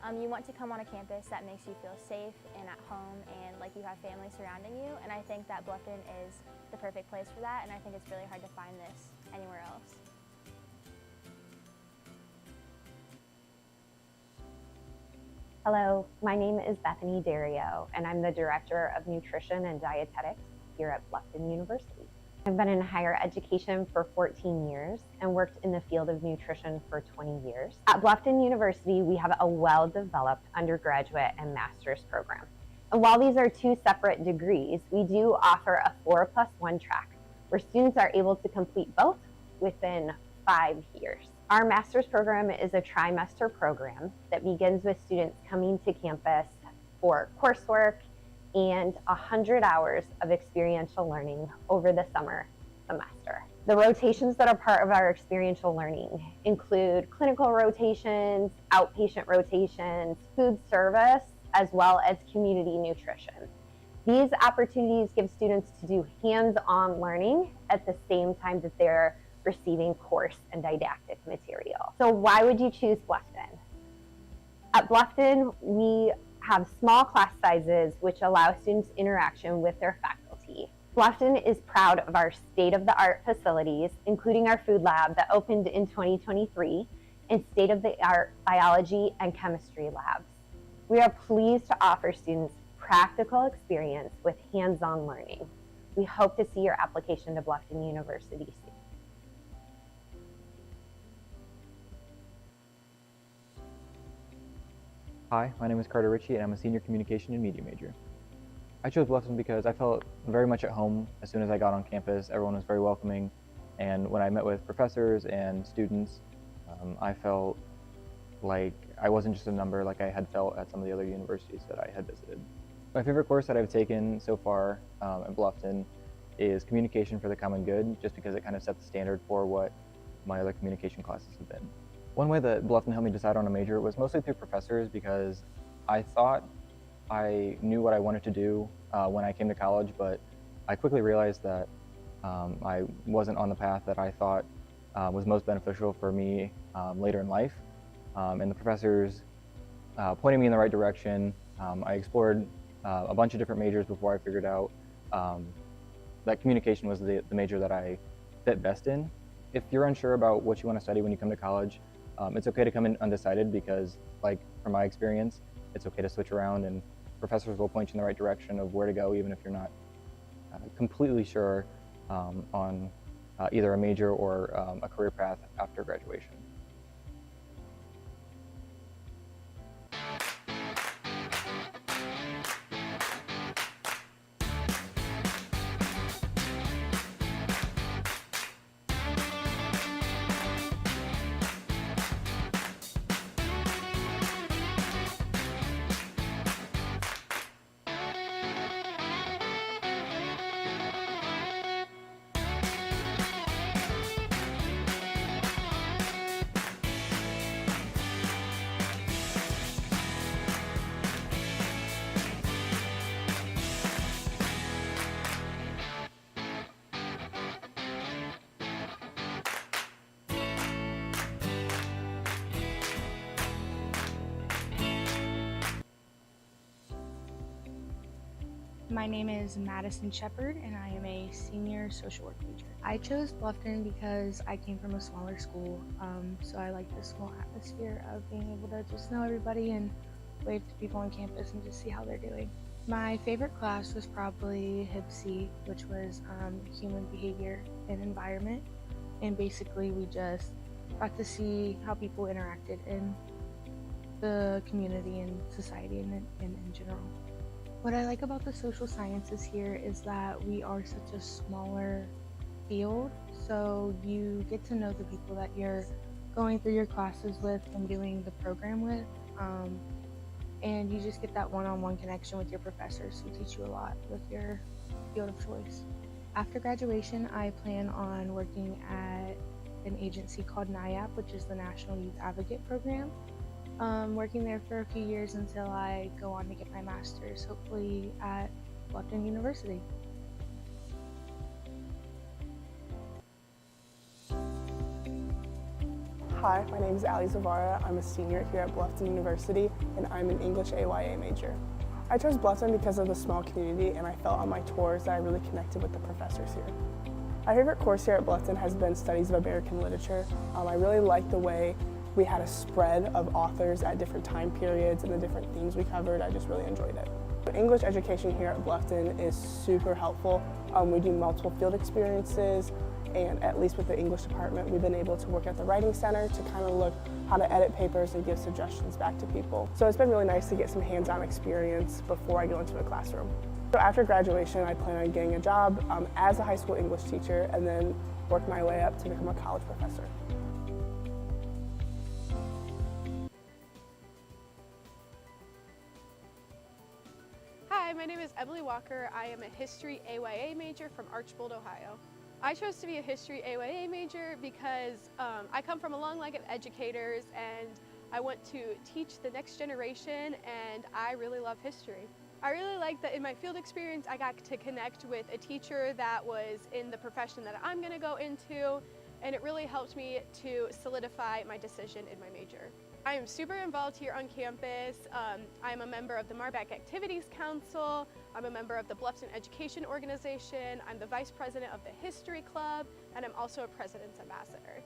[SPEAKER 7] You want to come on a campus that makes you feel safe and at home and like you have family surrounding you, and I think that Bluffton is the perfect place for that, and I think it's really hard to find this anywhere else.
[SPEAKER 8] Hello, my name is Bethany Dario, and I'm the Director of Nutrition and Dietetics here at Bluffton University. I've been in higher education for 14 years and worked in the field of nutrition for 20 years. At Bluffton University, we have a well-developed undergraduate and master's program. And while these are two separate degrees, we do offer a 4+1 track where students are able to complete both within 5 years. Our master's program is a trimester program that begins with students coming to campus for coursework and 100 hours of experiential learning over the summer semester. The rotations that are part of our experiential learning include clinical rotations, outpatient rotations, food service, as well as community nutrition. These opportunities give students to do hands-on learning at the same time that they're receiving course and didactic material. So why would you choose Bluffton? At Bluffton, we have small class sizes which allow students interaction with their faculty. Bluffton is proud of our state-of-the-art facilities, including our food lab that opened in 2023 and state-of-the-art biology and chemistry labs. We are pleased to offer students practical experience with hands-on learning. We hope to see your application to Bluffton University soon.
[SPEAKER 9] Hi, my name is Carter Ritchie and I'm a senior communication and media major. I chose Bluffton because I felt very much at home as soon as I got on campus. Everyone was very welcoming, and when I met with professors and students, I felt like I wasn't just a number like I had felt at some of the other universities that I had visited. My favorite course that I've taken so far at Bluffton is Communication for the Common Good, just because it kind of set the standard for what my other communication classes have been. One way that Bluffton helped me decide on a major was mostly through professors, because I thought I knew what I wanted to do when I came to college, but I quickly realized that I wasn't on the path that I thought was most beneficial for me later in life. And the professors pointed me in the right direction. I explored a bunch of different majors before I figured out that communication was the major that I fit best in. If you're unsure about what you want to study when you come to college, it's okay to come in undecided, because, like, from my experience, it's okay to switch around, and professors will point you in the right direction of where to go, even if you're not completely sure on either a major or a career path after graduation.
[SPEAKER 10] My name is Madison Shepard and I am a senior social work major. I chose Bluffton because I came from a smaller school, so I like the small atmosphere of being able to just know everybody and wave to people on campus and just see how they're doing. My favorite class was probably HIBC, which was human behavior and environment, and basically we just got to see how people interacted in the community and society in general. What I like about the social sciences here is that we are such a smaller field, so you get to know the people that you're going through your classes with and doing the program with, and you just get that one-on-one connection with your professors who teach you a lot with your field of choice. After graduation, I plan on working at an agency called NIAP, which is the National Youth Advocate Program. Working there for a few years until I go on to get my master's, hopefully at Bluffton University.
[SPEAKER 11] Hi, my name is Ali Zavara. I'm a senior here at Bluffton University, and I'm an English AYA major. I chose Bluffton because of the small community, and I felt on my tours that I really connected with the professors here. My favorite course here at Bluffton has been Studies of American Literature. I really like the way we had a spread of authors at different time periods and the different themes we covered. I just really enjoyed it. English education here at Bluffton is super helpful. We do multiple field experiences. And at least with the English department, we've been able to work at the Writing Center to kind of look how to edit papers and give suggestions back to people. So it's been really nice to get some hands-on experience before I go into a classroom. So after graduation, I plan on getting a job as a high school English teacher and then work my way up to become a college professor.
[SPEAKER 12] Hi, my name is Emily Walker. I am a History AYA major from Archbold, Ohio. I chose to be a History AYA major because I come from a long line of educators and I want to teach the next generation, and I really love history. I really like that in my field experience I got to connect with a teacher that was in the profession that I'm going to go into, and it really helped me to solidify my decision in my major. I am super involved here on campus. I'm a member of the Marback Activities Council. I'm a member of the Bluffton Education Organization. I'm the vice president of the History Club, and I'm also a president's ambassador.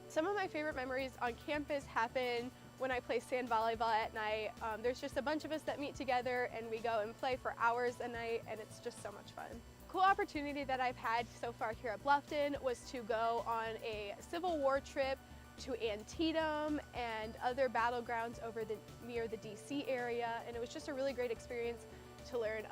[SPEAKER 12] Some of my favorite memories on campus happen when I play sand volleyball at night. There's just a bunch of us that meet together and we go and play for hours a night, and it's just so much fun. Cool opportunity that I've had so far here at Bluffton was to go on a Civil War trip to Antietam and other battlegrounds over near the DC area, and it was just a really great experience to learn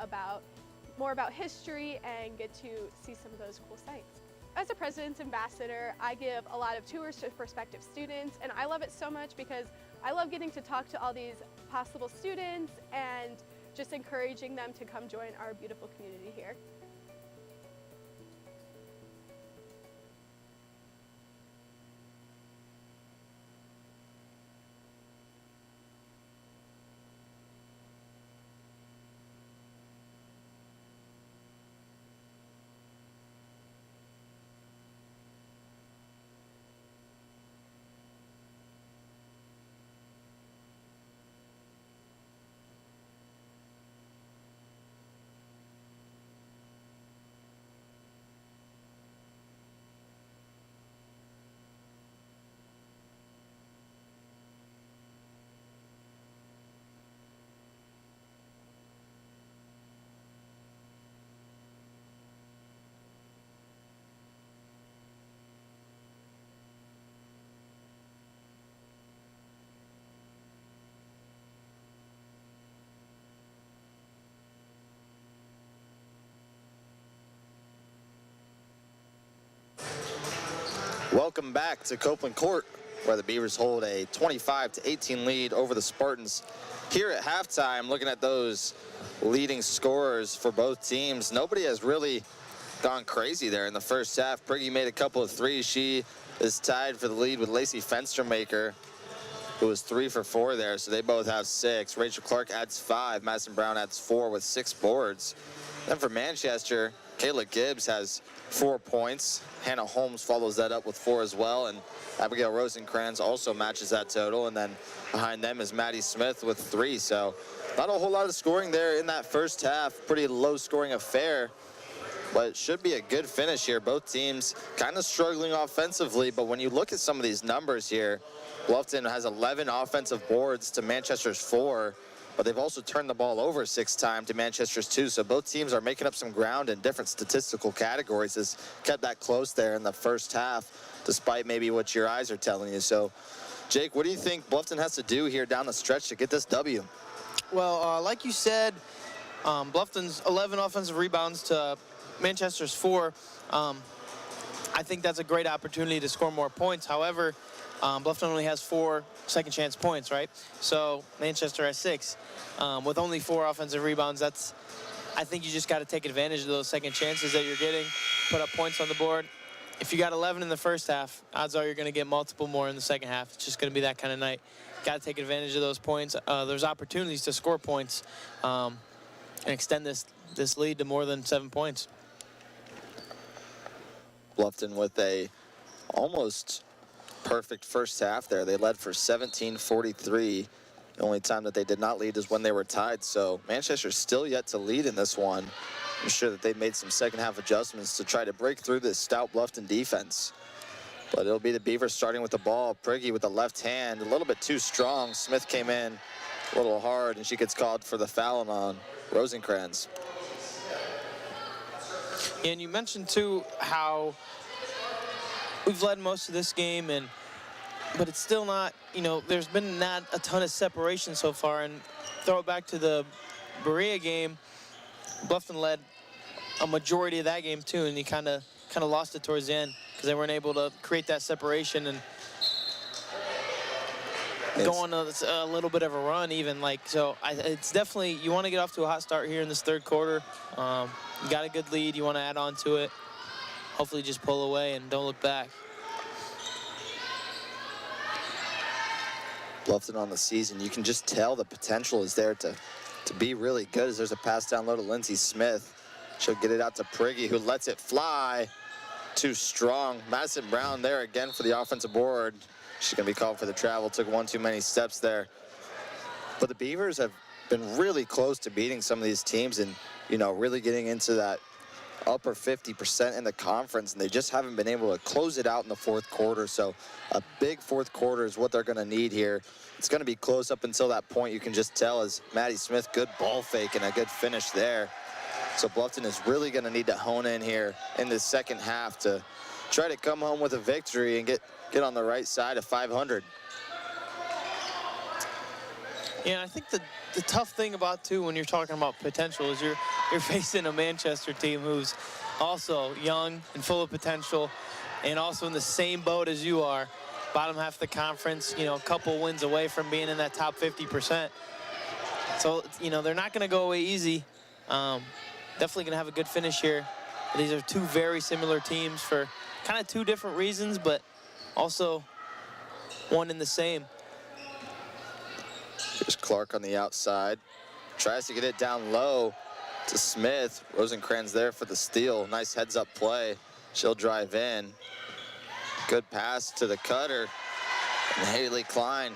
[SPEAKER 12] more about history and get to see some of those cool sites. As a President's Ambassador, I give a lot of tours to prospective students, and I love it so much because I love getting to talk to all these possible students and just encouraging them to come join our beautiful community here.
[SPEAKER 1] Welcome back to Copeland Court, where the Beavers hold a 25-18 lead over the Spartans. Here at halftime, looking at those leading scorers for both teams, nobody has really gone crazy there in the first half. Priggy made a couple of threes. She is tied for the lead with Lacey Fenstermaker, who was 3 for 4 there, so they both have 6. Rachel Clark adds 5. Madison Brown adds 4 with 6 boards. Then for Manchester, Kayla Gibbs has 4 points. Hannah Holmes follows that up with 4 as well, and Abigail Rosencrantz also matches that total. And then behind them is Maddie Smith with 3. So not a whole lot of scoring there in that first half. Pretty low scoring affair, but it should be a good finish here. Both teams kind of struggling offensively, but when you look at some of these numbers here, Bluffton has 11 offensive boards to Manchester's 4. But they've also turned the ball over 6 times to Manchester's 2. So both teams are making up some ground in different statistical categories. Has kept that close there in the first half, despite maybe what your eyes are telling you. So, Jake, what do you think Bluffton has to do here down the stretch to get this W?
[SPEAKER 2] Well, like you said, Bluffton's 11 offensive rebounds to Manchester's 4. I think that's a great opportunity to score more points. However, Bluffton only has 4 second chance points, right? So Manchester has 6. With only 4 offensive rebounds, I think you just got to take advantage of those second chances that you're getting, put up points on the board. If you got 11 in the first half, odds are you're going to get multiple more in the second half. It's just going to be that kind of night. Got to take advantage of those points. There's opportunities to score points and extend this lead to more than 7 points.
[SPEAKER 1] Bluffton with a almost perfect first half there. They led for 17-43. The only time that they did not lead is when they were tied. So Manchester's still yet to lead in this one. I'm sure that they made some second half adjustments to try to break through this stout Bluffton defense. But it'll be the Beavers starting with the ball. Priggy with the left hand, a little bit too strong. Smith came in a little hard, and she gets called for the foul on Rosencrantz.
[SPEAKER 2] And you mentioned too how we've led most of this game, but it's still not, you know, there's been not a ton of separation so far. And throw it back to the Berea game, Bluffton led a majority of that game too, and you kind of lost it towards the end because they weren't able to create that separation and go on a little bit of a run even. So it's definitely, you want to get off to a hot start here in this third quarter. You got a good lead, you want to add on to it. Hopefully just pull away and don't look back.
[SPEAKER 1] Bluffton on the season, you can just tell the potential is there to be really good, as there's a pass down low to Lindsay Smith. She'll get it out to Prigge, who lets it fly. Too strong. Madison Brown there again for the offensive board. She's going to be called for the travel. Took one too many steps there. But the Beavers have been really close to beating some of these teams and, you know, really getting into that upper 50% in the conference, and they just haven't been able to close it out in the fourth quarter. So a big fourth quarter is what they're going to need here. It's going to be close up until that point. You can just tell as Maddie Smith, good ball fake and a good finish there. So Bluffton is really going to need to hone in here in the second half to try to come home with a victory and get on the right side of 500.
[SPEAKER 2] Yeah, I think the tough thing about too when you're talking about potential is you're facing a Manchester team who's also young and full of potential, and also in the same boat as you are, bottom half of the conference, you know, a couple wins away from being in that top 50%. So, you know, they're not going to go away easy. Definitely going to have a good finish here. These are two very similar teams for kind of two different reasons, but also one in the same.
[SPEAKER 1] Here's Clark on the outside. Tries to get it down low to Smith. Rosencrantz there for the steal. Nice heads-up play. She'll drive in. Good pass to the cutter. And Haley Klein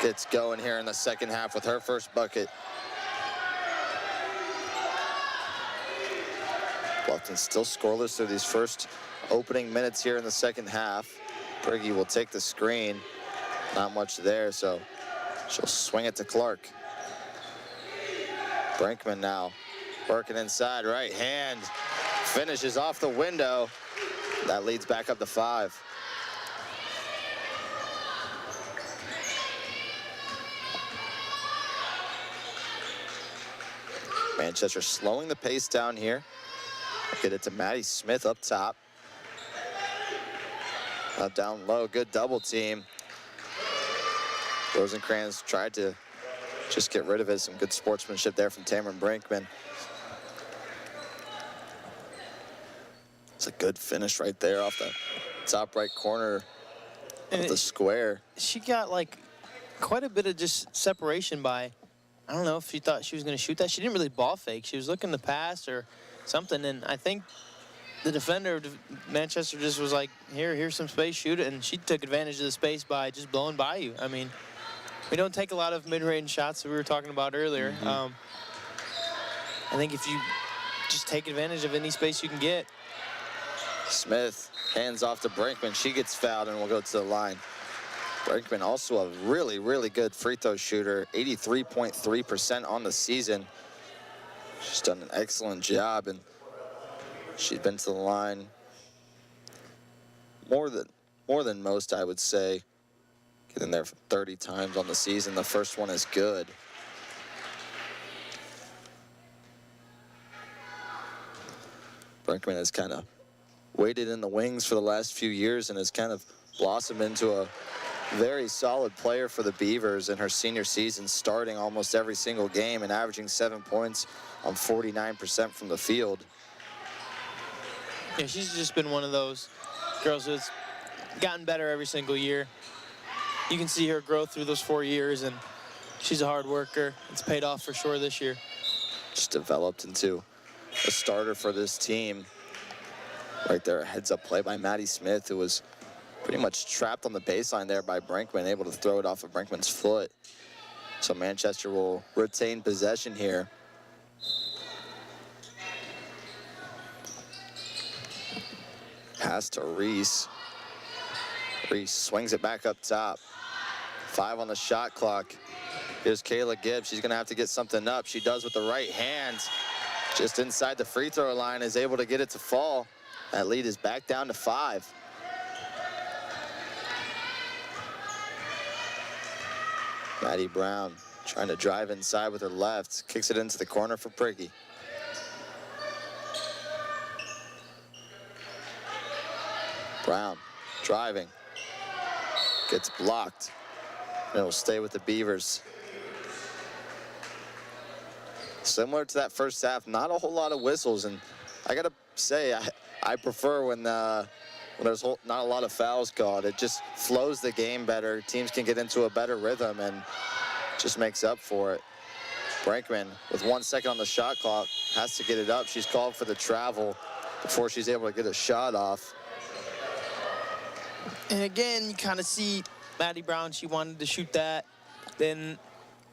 [SPEAKER 1] gets going here in the second half with her first bucket. Bluffton still scoreless through these first opening minutes here in the second half. Prigge will take the screen. Not much there, so she'll swing it to Clark. Brinkman now working inside, right hand. Finishes off the window. That leads back up to 5. Manchester slowing the pace down here. Get it to Maddie Smith up top. Down low, good double team. Rosencrantz tried to just get rid of it. Some good sportsmanship there from Tamron Brinkman. It's a good finish right there off the top right corner of the square.
[SPEAKER 2] She got like quite a bit of just separation by, I don't know if she thought she was going to shoot that. She didn't really ball fake. She was looking to pass or something, and I think the defender of Manchester just was like, here's some space, shoot it, and she took advantage of the space by just blowing by you. I mean, we don't take a lot of mid-range shots that we were talking about earlier. I think if you just take advantage of any space you can get.
[SPEAKER 1] Smith hands off to Brinkman. She gets fouled and will go to the line. Brinkman also a really, really good free throw shooter, 83.3% on the season. She's done an excellent job, and she's been to the line more than most, I would say. Getting there 30 times on the season. The first one is good. Brinkman has kind of waited in the wings for the last few years and has kind of blossomed into a very solid player for the Beavers in her senior season, starting almost every single game and averaging 7 points on 49% from the field.
[SPEAKER 2] Yeah, she's just been one of those girls who's gotten better every single year. You can see her growth through those 4 years, and she's a hard worker. It's paid off for sure this year.
[SPEAKER 1] Just developed into a starter for this team. Right there, a heads-up play by Maddie Smith, who was pretty much trapped on the baseline there by Brinkman, able to throw it off of Brinkman's foot. So Manchester will retain possession here. Pass to Reese. Reese swings it back up top. 5 on the shot clock. Here's Kayla Gibbs. She's gonna have to get something up. She does with the right hand. Just inside the free throw line, is able to get it to fall. That lead is back down to 5. Maddie Brown trying to drive inside with her left, kicks it into the corner for Prigge. Brown driving, gets blocked, and it'll stay with the Beavers. Similar to that first half, not a whole lot of whistles, and I gotta say, I prefer when there's not a lot of fouls called. It just flows the game better. Teams can get into a better rhythm and just makes up for it. Brankman, with 1 second on the shot clock, has to get it up. She's called for the travel before she's able to get a shot off.
[SPEAKER 2] And again, you kind of see Maddie Brown, she wanted to shoot that, then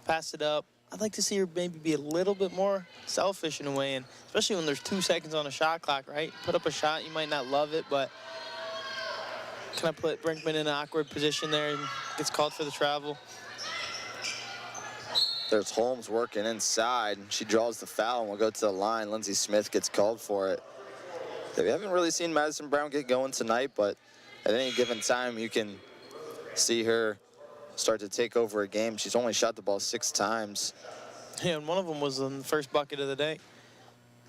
[SPEAKER 2] pass it up. I'd like to see her maybe be a little bit more selfish in a way, and especially when there's 2 seconds on a shot clock, right? Put up a shot, you might not love it, but kind of put Brinkman in an awkward position there and gets called for the travel.
[SPEAKER 1] There's Holmes working inside. She draws the foul and will go to the line. Lindsey Smith gets called for it. We haven't really seen Madison Brown get going tonight, but at any given time, you can see her start to take over a game. She's only shot the ball 6 times.
[SPEAKER 2] Yeah, and one of them was in the first bucket of the day.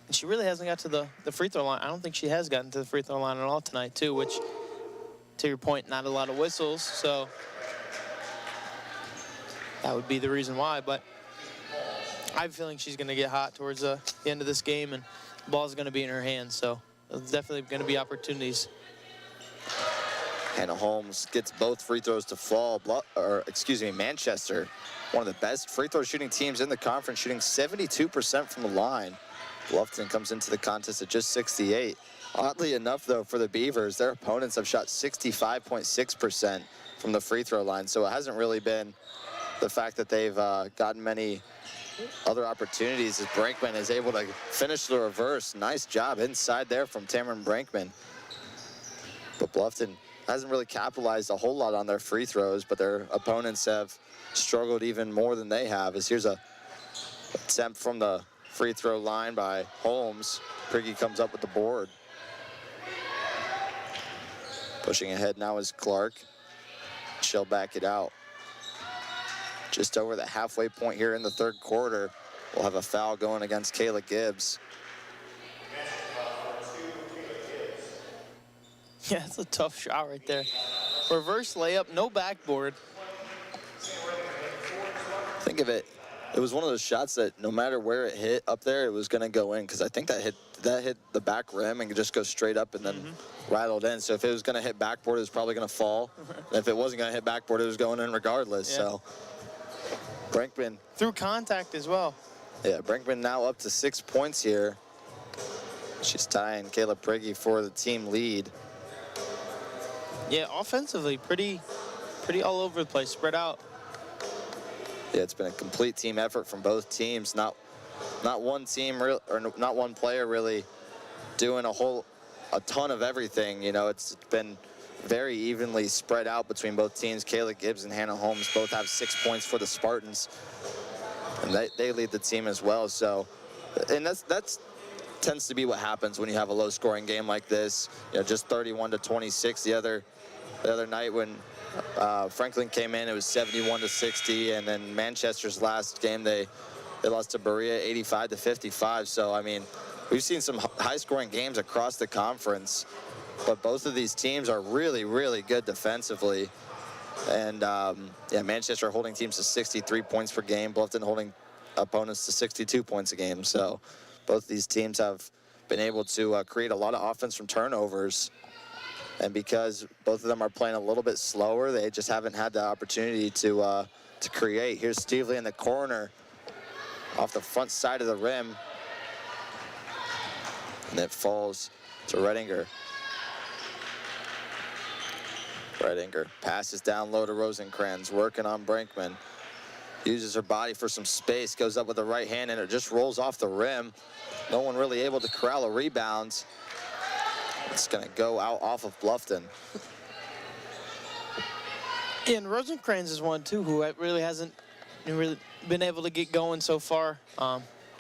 [SPEAKER 2] And she really hasn't got to the free throw line. I don't think she has gotten to the free throw line at all tonight, too, which, to your point, not a lot of whistles, so that would be the reason why. But I have a feeling she's going to get hot towards the end of this game, and the ball's going to be in her hands, so there's definitely going to be opportunities.
[SPEAKER 1] Hannah Holmes gets both free throws to fall. Manchester, one of the best free throw shooting teams in the conference, shooting 72% from the line. Bluffton comes into the contest at just 68. Oddly enough, though, for the Beavers, their opponents have shot 65.6% from the free throw line, so it hasn't really been the fact that they've gotten many other opportunities as Brankman is able to finish the reverse. Nice job inside there from Tamron Brankman. But Bluffton hasn't really capitalized a whole lot on their free throws, but their opponents have struggled even more than they have. As here's a attempt from the free throw line by Holmes. Prigge comes up with the board. Pushing ahead now is Clark. She'll back it out. Just over the halfway point here in the third quarter, we'll have a foul going against Kayla Gibbs.
[SPEAKER 2] Yeah, it's a tough shot right there. Reverse layup, no backboard.
[SPEAKER 1] Think of it, it was one of those shots that no matter where it hit up there, it was going to go in, because I think that hit the back rim and could just go straight up and then rattled in. So if it was going to hit backboard, it was probably going to fall. And if it wasn't going to hit backboard, it was going in regardless. Yeah. So Brankman.
[SPEAKER 2] Through contact as well.
[SPEAKER 1] Yeah, Brankman now up to 6 points here. She's tying Kayla Prigge for the team lead.
[SPEAKER 2] Yeah, offensively, pretty all over the place, spread out.
[SPEAKER 1] Yeah, it's been a complete team effort from both teams. Not one team not one player really doing a ton of everything. You know, it's been very evenly spread out between both teams. Kayla Gibbs and Hannah Holmes both have 6 points for the Spartans, and they lead the team as well. So, and that's tends to be what happens when you have a low-scoring game like this. You know, just 31-26. The other night when Franklin came in, it was 71-60, and then Manchester's last game they lost to Berea 85-55. So I mean, we've seen some high-scoring games across the conference, but both of these teams are really, really good defensively. And yeah, Manchester holding teams to 63 points per game, Bluffton holding opponents to 62 points a game. So both these teams have been able to create a lot of offense from turnovers. And because both of them are playing a little bit slower, they just haven't had the opportunity to create. Here's Stevely in the corner off the front side of the rim. And it falls to Redinger. Redinger passes down low to Rosencrantz, working on Brankman. Uses her body for some space, goes up with the right hand, and it just rolls off the rim. No one really able to corral a rebound. It's going to go out off of Bluffton.
[SPEAKER 2] And Rosencrantz is one, too, who really hasn't been able to get going so far.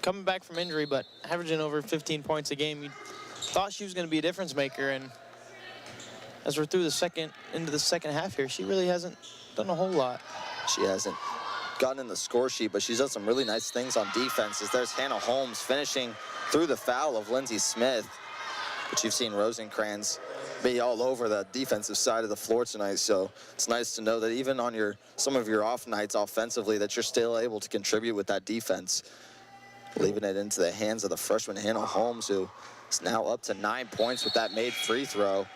[SPEAKER 2] Coming back from injury, but averaging over 15 points a game, you thought she was going to be a difference maker, and as we're through into the second half here, she really hasn't done a whole lot.
[SPEAKER 1] She hasn't gotten in the score sheet, but she's done some really nice things on defenses. There's Hannah Holmes finishing through the foul of Lindsey Smith, but you've seen Rosencrantz be all over the defensive side of the floor tonight, so it's nice to know that even on some of your off nights offensively that you're still able to contribute with that defense. Leaving it into the hands of the freshman Hannah Holmes, who is now up to 9 points with that made free throw.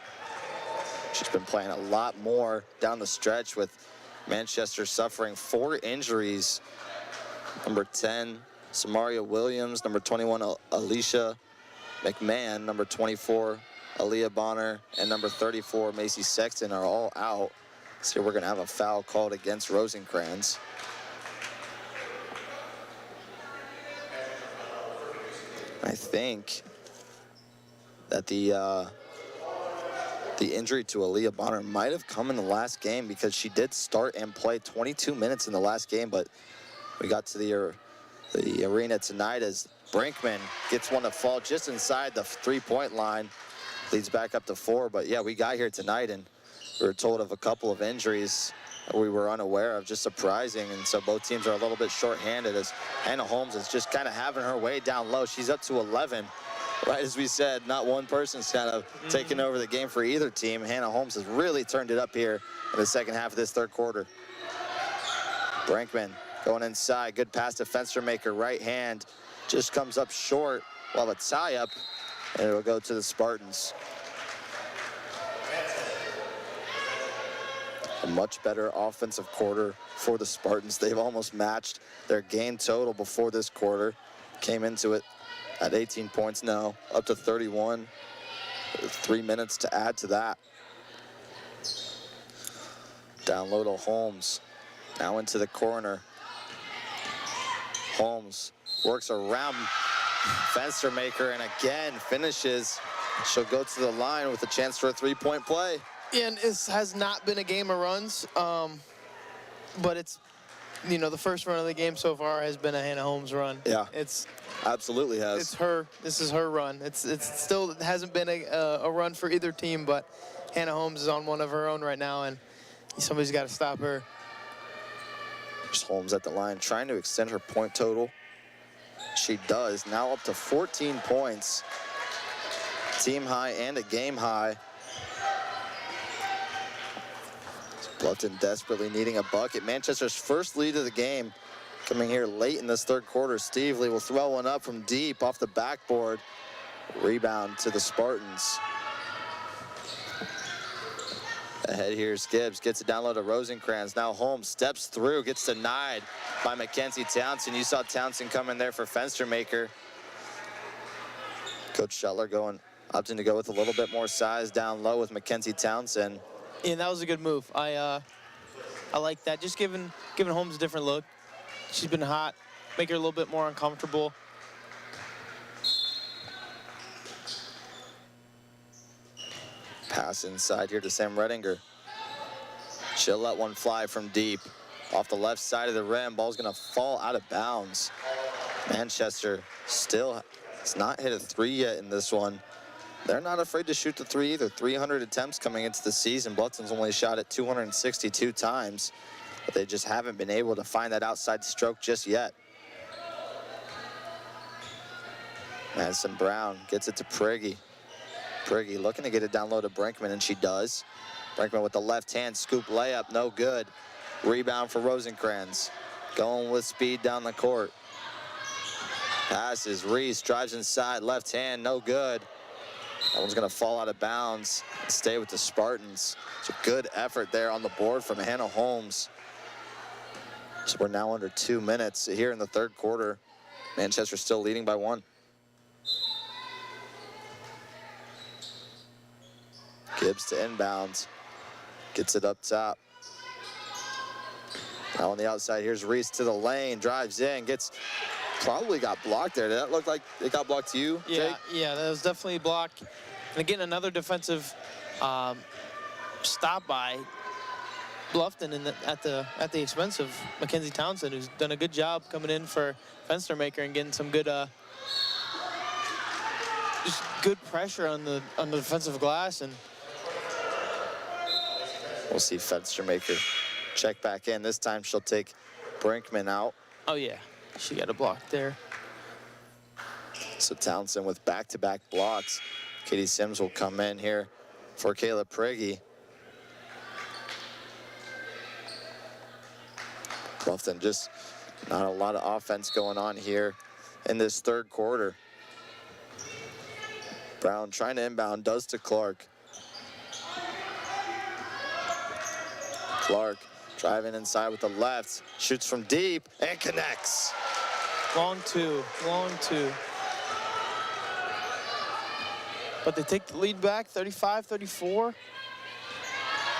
[SPEAKER 1] She's been playing a lot more down the stretch, with Manchester suffering 4 injuries. Number 10, Samaria Williams. Number 21, Alicia McMahon. Number 24, Aaliyah Bonner. And number 34, Macy Sexton are all out. So we're going to have a foul called against Rosencrantz. I think that the injury to Aaliyah Bonner might have come in the last game, because she did start and play 22 minutes in the last game, but we got to the arena tonight as Brinkman gets one to fall just inside the 3-point line, leads back up to 4. But yeah, we got here tonight and we were told of a couple of injuries that we were unaware of, just surprising, and so both teams are a little bit short-handed as Hannah Holmes is just kind of having her way down low. She's up to 11. Right as we said, not one person's kind of taking over the game for either team. Hannah Holmes has really turned it up here in the second half of this third quarter. Brinkman going inside, good pass to Fenstermaker, right hand, just comes up short. We'll have a tie-up, and it'll go to the Spartans. A much better offensive quarter for the Spartans. They've almost matched their game total before this quarter. Came into it at 18 points, now up to 31. 3 minutes to add to that. Down low to Holmes. Now into the corner. Holmes works around Fenstermaker and again finishes. She'll go to the line with a chance for a 3-point play.
[SPEAKER 2] And this has not been a game of runs, but it's, you know, the first run of the game so far has been a Hannah Holmes run.
[SPEAKER 1] Yeah,
[SPEAKER 2] it's
[SPEAKER 1] absolutely has.
[SPEAKER 2] It's her. This is her run. It still hasn't been a run for either team, but Hannah Holmes is on one of her own right now, and somebody's got to stop her.
[SPEAKER 1] There's Holmes at the line trying to extend her point total. She does, now up to 14 points. Team high and a game high. Bluffton desperately needing a bucket. Manchester's first lead of the game coming here late in this third quarter. Steve Lee will throw one up from deep off the backboard. Rebound to the Spartans. Ahead here's Gibbs, gets it down low to Rosencrantz. Now Holmes steps through, gets denied by Mackenzie Townsend. You saw Townsend come in there for Fenstermaker. Coach Shuttler opting to go with a little bit more size down low with Mackenzie Townsend.
[SPEAKER 2] Yeah, that was a good move. I like that. Just giving Holmes a different look. She's been hot, make her a little bit more uncomfortable.
[SPEAKER 1] Pass inside here to Sam Redinger. She'll let one fly from deep. Off the left side of the rim, ball's gonna fall out of bounds. Manchester still has not hit a 3 yet in this one. They're not afraid to shoot the 3 either. 300 attempts coming into the season. Bluffton's only shot it 262 times, but they just haven't been able to find that outside stroke just yet. Madison Brown gets it to Prigge. Prigge looking to get it down low to Brinkman, and she does. Brinkman with the left hand scoop layup, no good. Rebound for Rosencrantz. Going with speed down the court. Passes, Reese drives inside, left hand, no good. That one's gonna fall out of bounds and stay with the Spartans. It's a good effort there on the board from Hannah Holmes. So we're now under 2 minutes here in the third quarter. Manchester still leading by 1. Gibbs to inbounds. Gets it up top. Now on the outside, here's Reese to the lane, drives in, probably got blocked there. Did that look like it got blocked to you, Jake?
[SPEAKER 2] Yeah, that was definitely blocked. And again, another defensive stop by Bluffton at the expense of Mackenzie Townsend, who's done a good job coming in for Fenstermaker and getting some good just good pressure on the defensive glass, and
[SPEAKER 1] we'll see Fenstermaker check back in. This time she'll take Brinkman out.
[SPEAKER 2] oh yeah, she got a block there.
[SPEAKER 1] So Townsend with back-to-back blocks. Katie Sims will come in here for Kayla Prigge. Bluffton just not a lot of offense going on here in this third quarter. Brown trying to inbound, does to Clark. Clark driving inside with the left, shoots from deep and connects.
[SPEAKER 2] Long two. But they take the lead back, 35-34.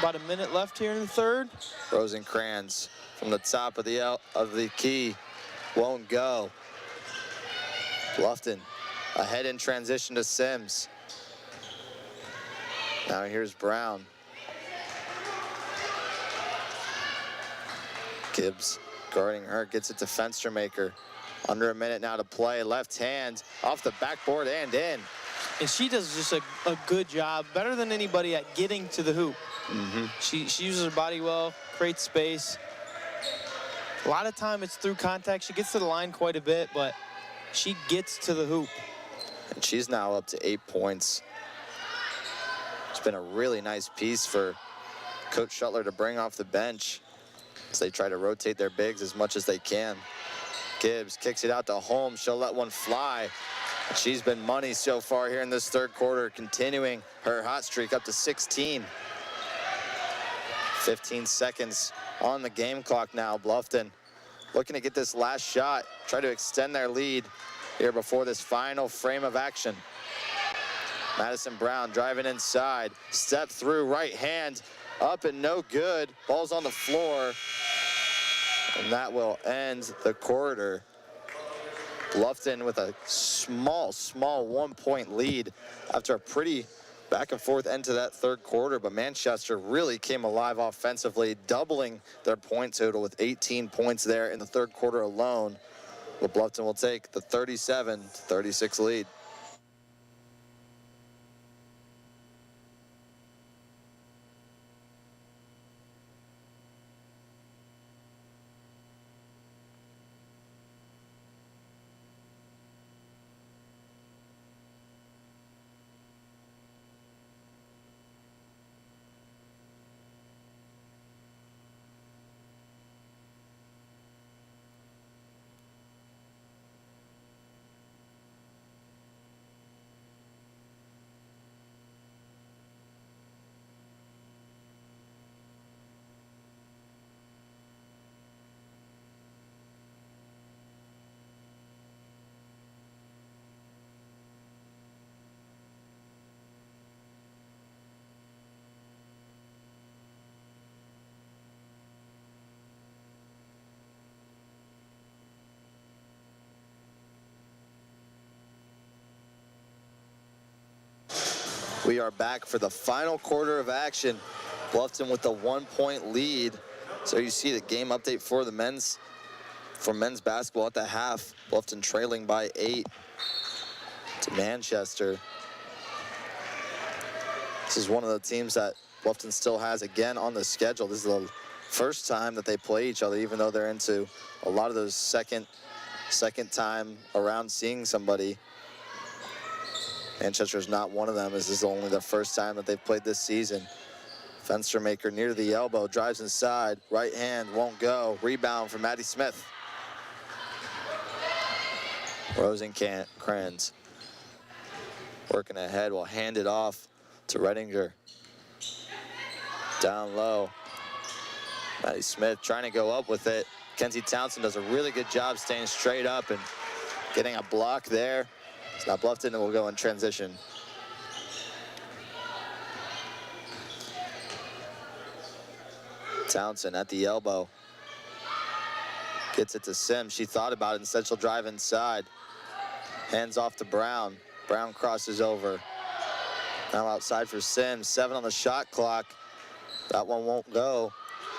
[SPEAKER 2] About a minute left here in the third.
[SPEAKER 1] Rosencrantz from the top of the key won't go. Bluffton ahead in transition to Sims. Now here's Brown. Gibbs guarding her, gets it to Fenstermaker. Under a minute now to play. Left hand off the backboard and in.
[SPEAKER 2] And she does just a good job, better than anybody at getting to the hoop. She uses her body well, creates space. A lot of time it's through contact. She gets to the line quite a bit, but she gets to the hoop.
[SPEAKER 1] And she's now up to 8 points. It's been a really nice piece for Coach Shuttler to bring off the bench as they try to rotate their bigs as much as they can. Gibbs kicks it out to Holmes. She'll let one fly. She's been money so far here in this third quarter, continuing her hot streak up to 16. 15 seconds on the game clock now. Bluffton looking to get this last shot, try to extend their lead here before this final frame of action. Madison Brown driving inside, step through, right hand, up and no good. Ball's on the floor, and that will end the quarter. Bluffton with a small 1 point lead after a pretty back and forth end to that third quarter, but Manchester really came alive offensively, doubling their point total with 18 points there in the third quarter alone. But Bluffton will take the 37-36 lead. We are back for the final quarter of action. Bluffton with the 1 point lead. So you see the game update for the men's basketball at the half. Bluffton trailing by 8 to Manchester. This is one of the teams that Bluffton still has again on the schedule. This is the first time that they play each other, even though they're into a lot of those second time around seeing somebody. Manchester is not one of them, as this is only the first time that they've played this season. Fenstermaker near the elbow, drives inside, right hand won't go. Rebound from Maddie Smith. Rosencrantz working ahead, will hand it off to Redinger. Down low. Maddie Smith trying to go up with it. Kenzie Townsend does a really good job staying straight up and getting a block there. It's not Bluffton, and we'll go in transition. Townsend at the elbow. Gets it to Sims. She thought about it. Instead, she'll drive inside. Hands off to Brown. Brown crosses over. Now outside for Sims. 7 on the shot clock. That one won't go.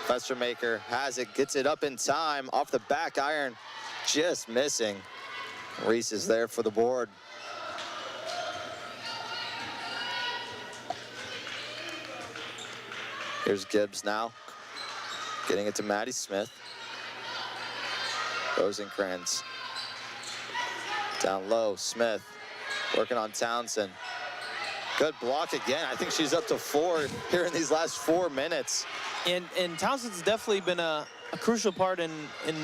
[SPEAKER 1] Fenstermaker has it. Gets it up in time. Off the back iron. Just missing. Reese is there for the board. Here's Gibbs now, getting it to Maddie Smith. Rosencrantz down low, Smith working on Townsend. Good block again. I think she's up to 4 here in these last 4 minutes.
[SPEAKER 2] And Townsend's definitely been a crucial part in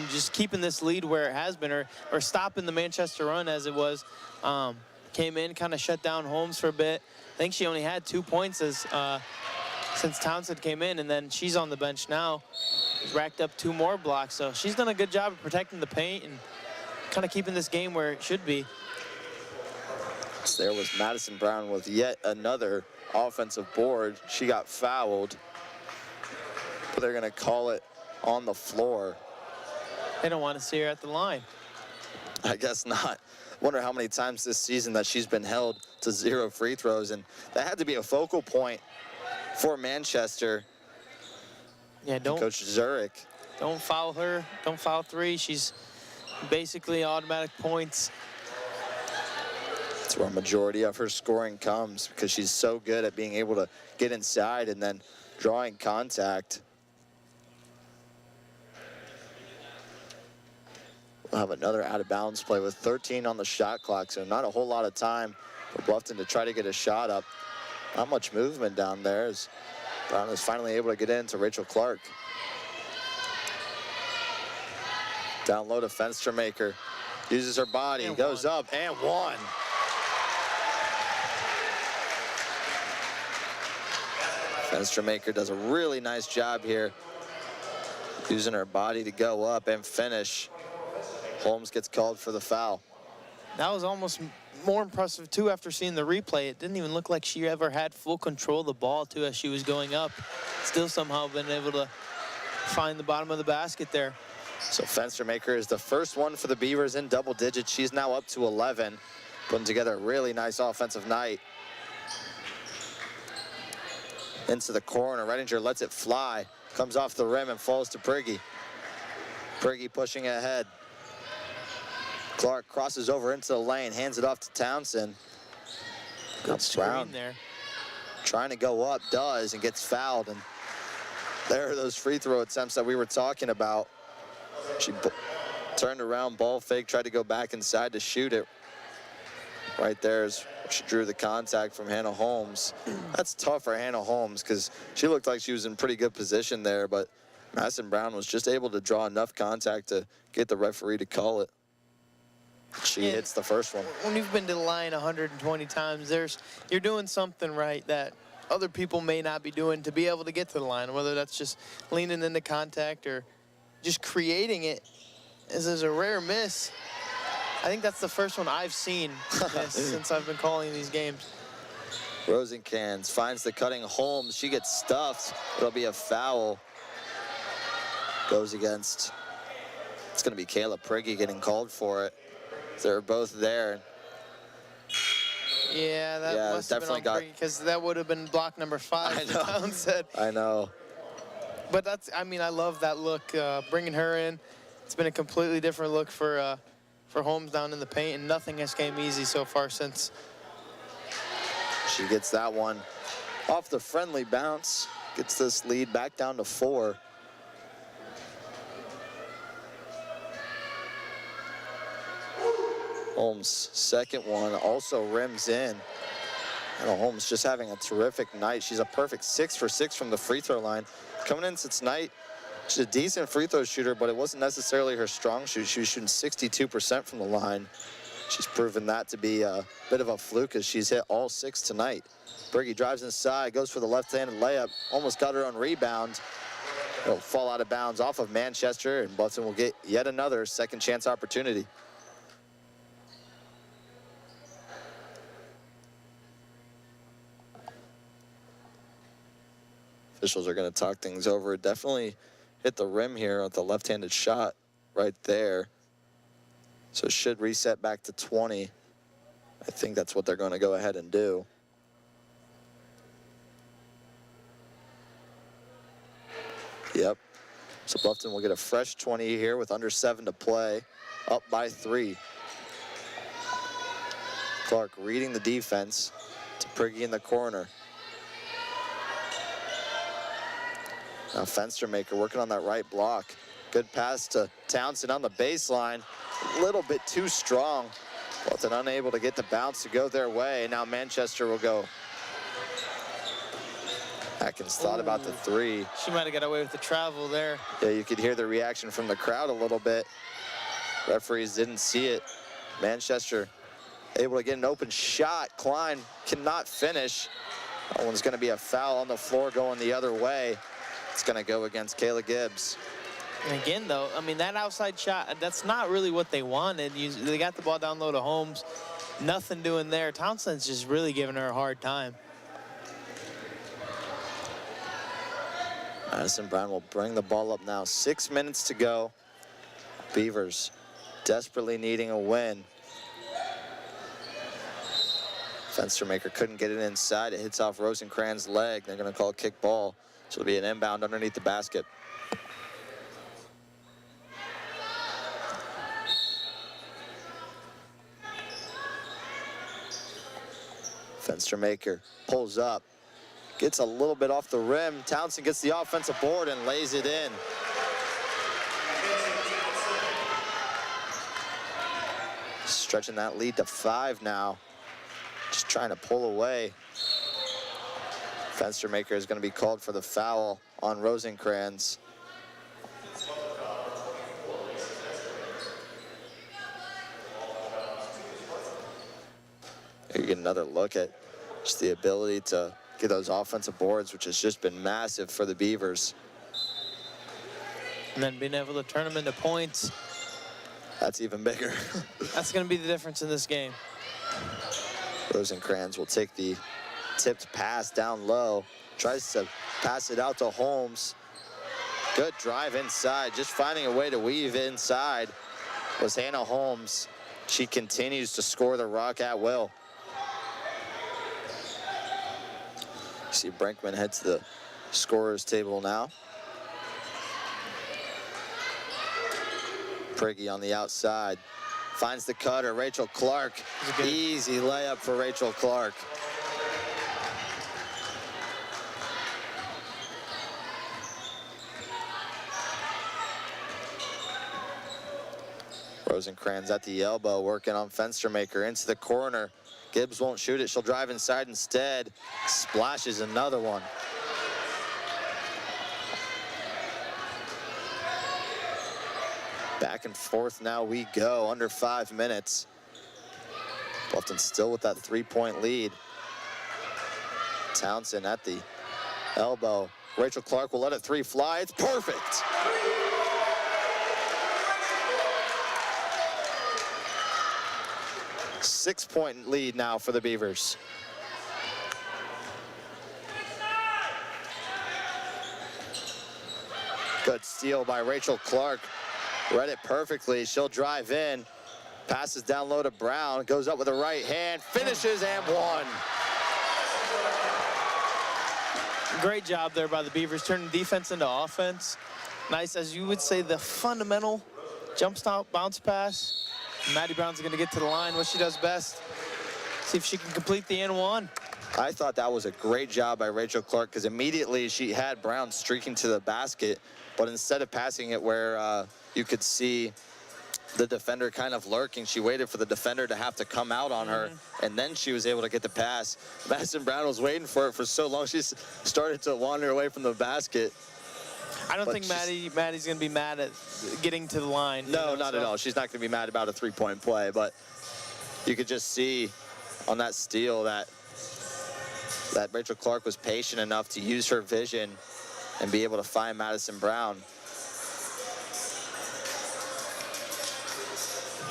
[SPEAKER 2] just keeping this lead where it has been, or stopping the Manchester run as it was. Came in, kind of shut down Holmes for a bit. I think she only had 2 points since Townsend came in, and then she's on the bench now. She's racked up 2 more blocks, so she's done a good job of protecting the paint and kind of keeping this game where it should be.
[SPEAKER 1] So there was Madison Brown with yet another offensive board. She got fouled, but they're gonna call it on the floor.
[SPEAKER 2] They don't want to see her at the line.
[SPEAKER 1] I guess not. Wonder how many times this season that she's been held to 0 free throws, and that had to be a focal point for Manchester.
[SPEAKER 2] Yeah,
[SPEAKER 1] Coach Zurich.
[SPEAKER 2] Don't foul her. Don't foul 3. She's basically automatic points.
[SPEAKER 1] That's where a majority of her scoring comes, because she's so good at being able to get inside and then drawing contact. We'll have another out of bounds play with 13 on the shot clock, so not a whole lot of time for Bluffton to try to get a shot up. Not much movement down there as Brown is finally able to get into Rachel Clark. Down low to Fenstermaker. Uses her body,
[SPEAKER 2] and
[SPEAKER 1] goes
[SPEAKER 2] one.
[SPEAKER 1] up, and 1. Fenstermaker does a really nice job here, using her body to go up and finish. Holmes gets called for the foul.
[SPEAKER 2] That was almost more impressive, too, after seeing the replay. It didn't even look like she ever had full control of the ball, too, as she was going up. Still somehow been able to find the bottom of the basket there.
[SPEAKER 1] So Fenstermaker is the first one for the Beavers in double digits. She's now up to 11, putting together a really nice offensive night. Into the corner, Redinger lets it fly, comes off the rim and falls to Prigge. Prigge pushing ahead. Clark crosses over into the lane, hands it off to Townsend.
[SPEAKER 2] Good screen there.
[SPEAKER 1] Trying to go up, does, and gets fouled. And there are those free throw attempts that we were talking about. She turned around, ball fake, tried to go back inside to shoot it. Right there is she drew the contact from Hannah Holmes. That's tough for Hannah Holmes because she looked like she was in pretty good position there, but Madison Brown was just able to draw enough contact to get the referee to call it. She hits the first one.
[SPEAKER 2] When you've been to the line 120 times, you're doing something right that other people may not be doing to be able to get to the line, whether that's just leaning into contact or just creating it. As is a rare miss. I think that's the first one I've seen since I've been calling these games.
[SPEAKER 1] Rosencrantz finds the cutting Holmes. She gets stuffed. It'll be a foul. Goes against. It's going to be Kayla Prigge getting called for it. They're both there.
[SPEAKER 2] Yeah, that must have
[SPEAKER 1] definitely
[SPEAKER 2] been on because that would have been block number 5.
[SPEAKER 1] I know.
[SPEAKER 2] Townsend.
[SPEAKER 1] I know.
[SPEAKER 2] But that's, I mean, I love that look, bringing her in. It's been a completely different look for Holmes down in the paint, and nothing has came easy so far since.
[SPEAKER 1] She gets that one off the friendly bounce, gets this lead back down to 4. Holmes' second one also rims in. And Holmes just having a terrific night. She's a perfect 6 for 6 from the free throw line. Coming in tonight, she's a decent free throw shooter, but it wasn't necessarily her strong shoot. She was shooting 62% from the line. She's proven that to be a bit of a fluke as she's hit all 6 tonight. Prigge drives inside, goes for the left-handed layup, almost got her own rebound. It'll fall out of bounds off of Manchester, and Bluffton will get yet another second chance opportunity. Officials are going to talk things over. Definitely hit the rim here with the left-handed shot right there. So it should reset back to 20. I think that's what they're going to go ahead and do. Yep. So Bluffton will get a fresh 20 here with under 7 to play, up by 3. Clark reading the defense to Prigge in the corner. Now Fenstermaker working on that right block. Good pass to Townsend on the baseline. A little bit too strong. Bluffton unable to get the bounce to go their way. Now Manchester will go. Atkins thought about the three.
[SPEAKER 2] She might have got away with the travel there.
[SPEAKER 1] Yeah, you could hear the reaction from the crowd a little bit. Referees didn't see it. Manchester able to get an open shot. Klein cannot finish. That one's going to be a foul on the floor going the other way. It's going to go against Kayla Gibbs.
[SPEAKER 2] And again, though, I mean, that outside shot, that's not really what they wanted. They got the ball down low to Holmes. Nothing doing there. Townsend's just really giving her a hard time.
[SPEAKER 1] Madison Brown will bring the ball up now. 6 minutes to go. Beavers desperately needing a win. Fenstermaker couldn't get it inside. It hits off Rosencrans' leg. They're going to call a kick ball. So it'll be an inbound underneath the basket. Fenstermaker pulls up. Gets a little bit off the rim. Townsend gets the offensive board and lays it in. Stretching that lead to 5 now. Just trying to pull away. Fenstermaker is going to be called for the foul on Rosencrans. Here you get another look at just the ability to get those offensive boards, which has just been massive for the Beavers.
[SPEAKER 2] And then being able to turn them into points.
[SPEAKER 1] That's even bigger.
[SPEAKER 2] That's going to be the difference in this game.
[SPEAKER 1] Rosencrans will take the tipped pass down low. Tries to pass it out to Holmes. Good drive inside. Just finding a way to weave inside was Hannah Holmes. She continues to score the rock at will. See Brinkman head to the scorer's table now. Prigge on the outside. Finds the cutter, Rachel Clark. Easy layup for Rachel Clark. Rosencrans at the elbow, working on Fenstermaker into the corner. Gibbs won't shoot it, she'll drive inside instead. Splashes another one. Back and forth now we go, under 5 minutes. Bluffton still with that 3-point lead. Townsend at the elbow. Rachel Clark will let a three fly, it's perfect. Six-point lead now for the Beavers. Good steal by Rachel Clark. Read it perfectly. She'll drive in. Passes down low to Brown. Goes up with the right hand. Finishes and one.
[SPEAKER 2] Great job there by the Beavers, turning defense into offense. Nice, as you would say, the fundamental jump stop bounce pass. Maddie Brown's going to get to the line, what she does best. See if she can complete the N1.
[SPEAKER 1] I thought that was a great job by Rachel Clark because immediately she had Brown streaking to the basket, but instead of passing it where you could see the defender kind of lurking, she waited for the defender to have to come out on her, and then she was able to get the pass. Madison Brown was waiting for it for so long, she started to wander away from the basket.
[SPEAKER 2] I don't think Maddie's going to be mad at getting to the line.
[SPEAKER 1] No, not at all. She's not going to be mad about a three-point play, but you could just see on that steal that Rachel Clark was patient enough to use her vision and be able to find Madison Brown.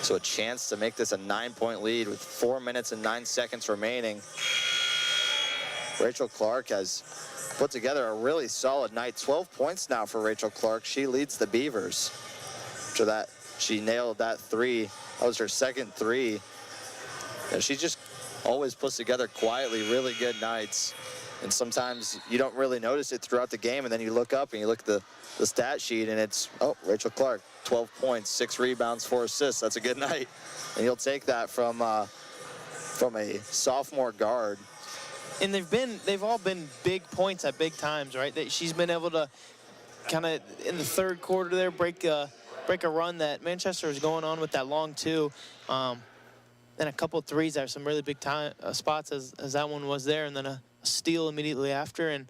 [SPEAKER 1] So a chance to make this a 9-point lead with 4 minutes and 9 seconds remaining. Rachel Clark has put together a really solid night. 12 points now for Rachel Clark. She leads the Beavers. After that, she nailed that three. That was her second three. And she just always puts together quietly really good nights. And sometimes you don't really notice it throughout the game, and then you look up and you look at the stat sheet, and it's, oh, Rachel Clark, 12 points, 6 rebounds, 4 assists. That's a good night. And you'll take that from a sophomore guard.
[SPEAKER 2] And they've all been big points at big times, right? She's been able to kind of in the third quarter there, break a run that Manchester was going on with that long two. Then a couple of threes there, some really big time spots as that one was there, and then a steal immediately after, and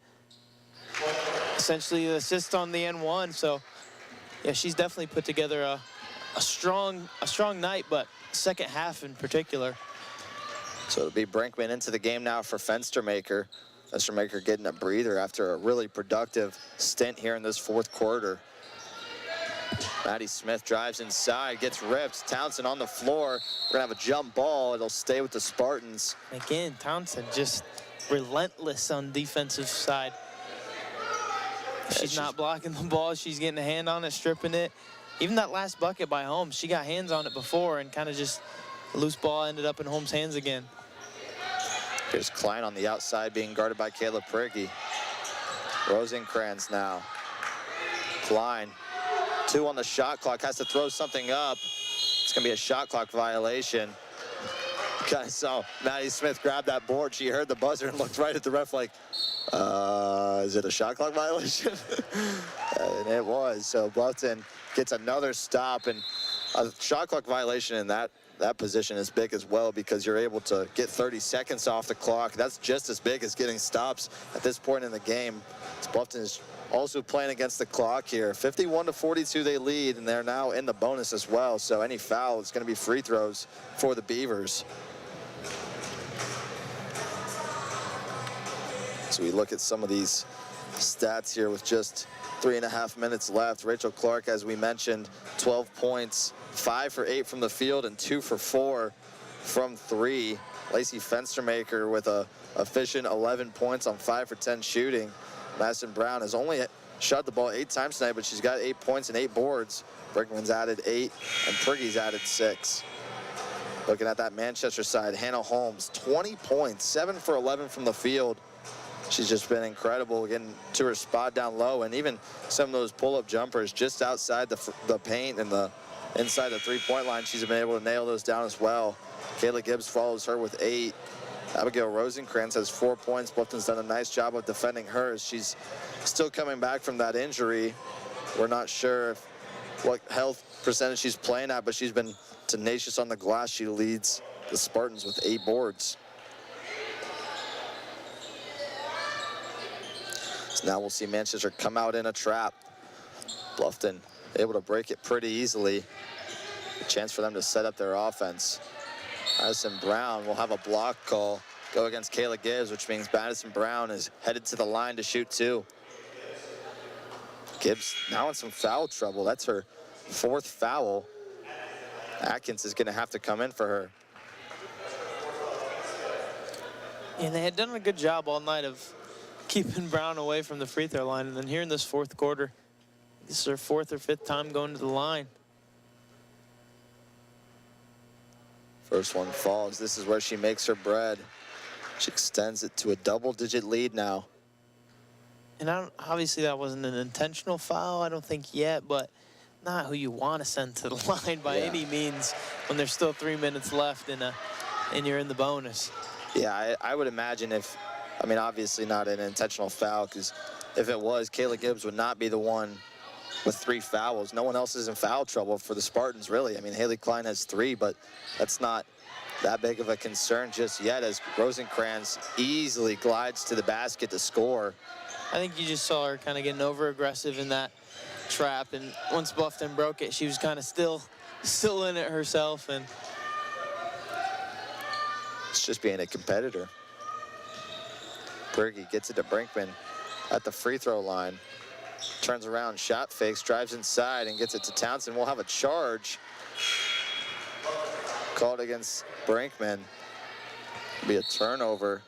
[SPEAKER 2] essentially the assist on the N1. So yeah, she's definitely put together a strong night, but second half in particular.
[SPEAKER 1] So it'll be Brinkman into the game now for Fenstermaker. Fenstermaker getting a breather after a really productive stint here in this fourth quarter. Maddie Smith drives inside, gets ripped. Townsend on the floor. We're gonna have a jump ball. It'll stay with the Spartans.
[SPEAKER 2] Again, Townsend just relentless on defensive side. She's not blocking the ball. She's getting a hand on it, stripping it. Even that last bucket by Holmes, she got hands on it before and kind of just a loose ball ended up in Holmes' hands again.
[SPEAKER 1] Here's Klein on the outside being guarded by Caleb Prigge. Rosencrantz now. Klein, 2 on the shot clock, has to throw something up. It's gonna be a shot clock violation. Guys saw Maddie Smith grab that board. She heard the buzzer and looked right at the ref like, is it a shot clock violation? And it was. So Bluffton gets another stop, and a shot clock violation in that position is big as well, because you're able to get 30 seconds off the clock. That's just as big as getting stops at this point in the game. Bluffton is also playing against the clock here. 51-42 they lead, and they're now in the bonus as well. So any foul is going to be free throws for the Beavers. So we look at some of these stats here with just 3.5 minutes left. Rachel Clark, as we mentioned, 12 points, 5 for 8 from the field and 2 for 4 from 3. Lacey Fenstermaker with a efficient 11 points on 5 for 10 shooting. Madison Brown has only shot the ball 8 times tonight, but she's got 8 points and 8 boards. Brinkman's added 8, and Prigge's added 6. Looking at that Manchester side, Hannah Holmes, 20 points, 7 for 11 from the field. She's just been incredible getting to her spot down low, and even some of those pull-up jumpers just outside the paint and inside the three-point line, she's been able to nail those down as well. Kayla Gibbs follows her with 8. Abigail Rosencrantz has 4 points. Bluffton's done a nice job of defending hers. She's still coming back from that injury. We're not sure what health percentage she's playing at, but she's been tenacious on the glass. She leads the Spartans with 8 boards. So now we'll see Manchester come out in a trap. Bluffton able to break it pretty easily. A chance for them to set up their offense. Madison Brown will have a block call go against Kayla Gibbs, which means Madison Brown is headed to the line to shoot 2. Gibbs now in some foul trouble. That's her 4th foul. Atkins is going to have to come in for her.
[SPEAKER 2] Yeah, they had done a good job all night of keeping Brown away from the free throw line, and then here in this fourth quarter, this is her 4th or 5th time going to the line.
[SPEAKER 1] First one falls. This is where she makes her bread. She extends it to a double-digit lead now.
[SPEAKER 2] And obviously that wasn't an intentional foul, I don't think yet, but not who you want to send to the line by any means when there's still 3 minutes left and you're in the bonus.
[SPEAKER 1] Yeah, I would imagine I mean, obviously not an intentional foul, because if it was, Kayla Gibbs would not be the one with 3 fouls. No one else is in foul trouble for the Spartans, really. I mean, Haley Klein has 3, but that's not that big of a concern just yet, as Rosencrantz easily glides to the basket to score.
[SPEAKER 2] I think you just saw her kind of getting over-aggressive in that trap, and once Bluffton broke it, she was kind of still in it herself, and
[SPEAKER 1] it's just being a competitor. Prigge gets it to Brinkman at the free throw line. Turns around, shot fakes, drives inside, and gets it to Townsend. We'll have a charge called against Brinkman. Be a turnover.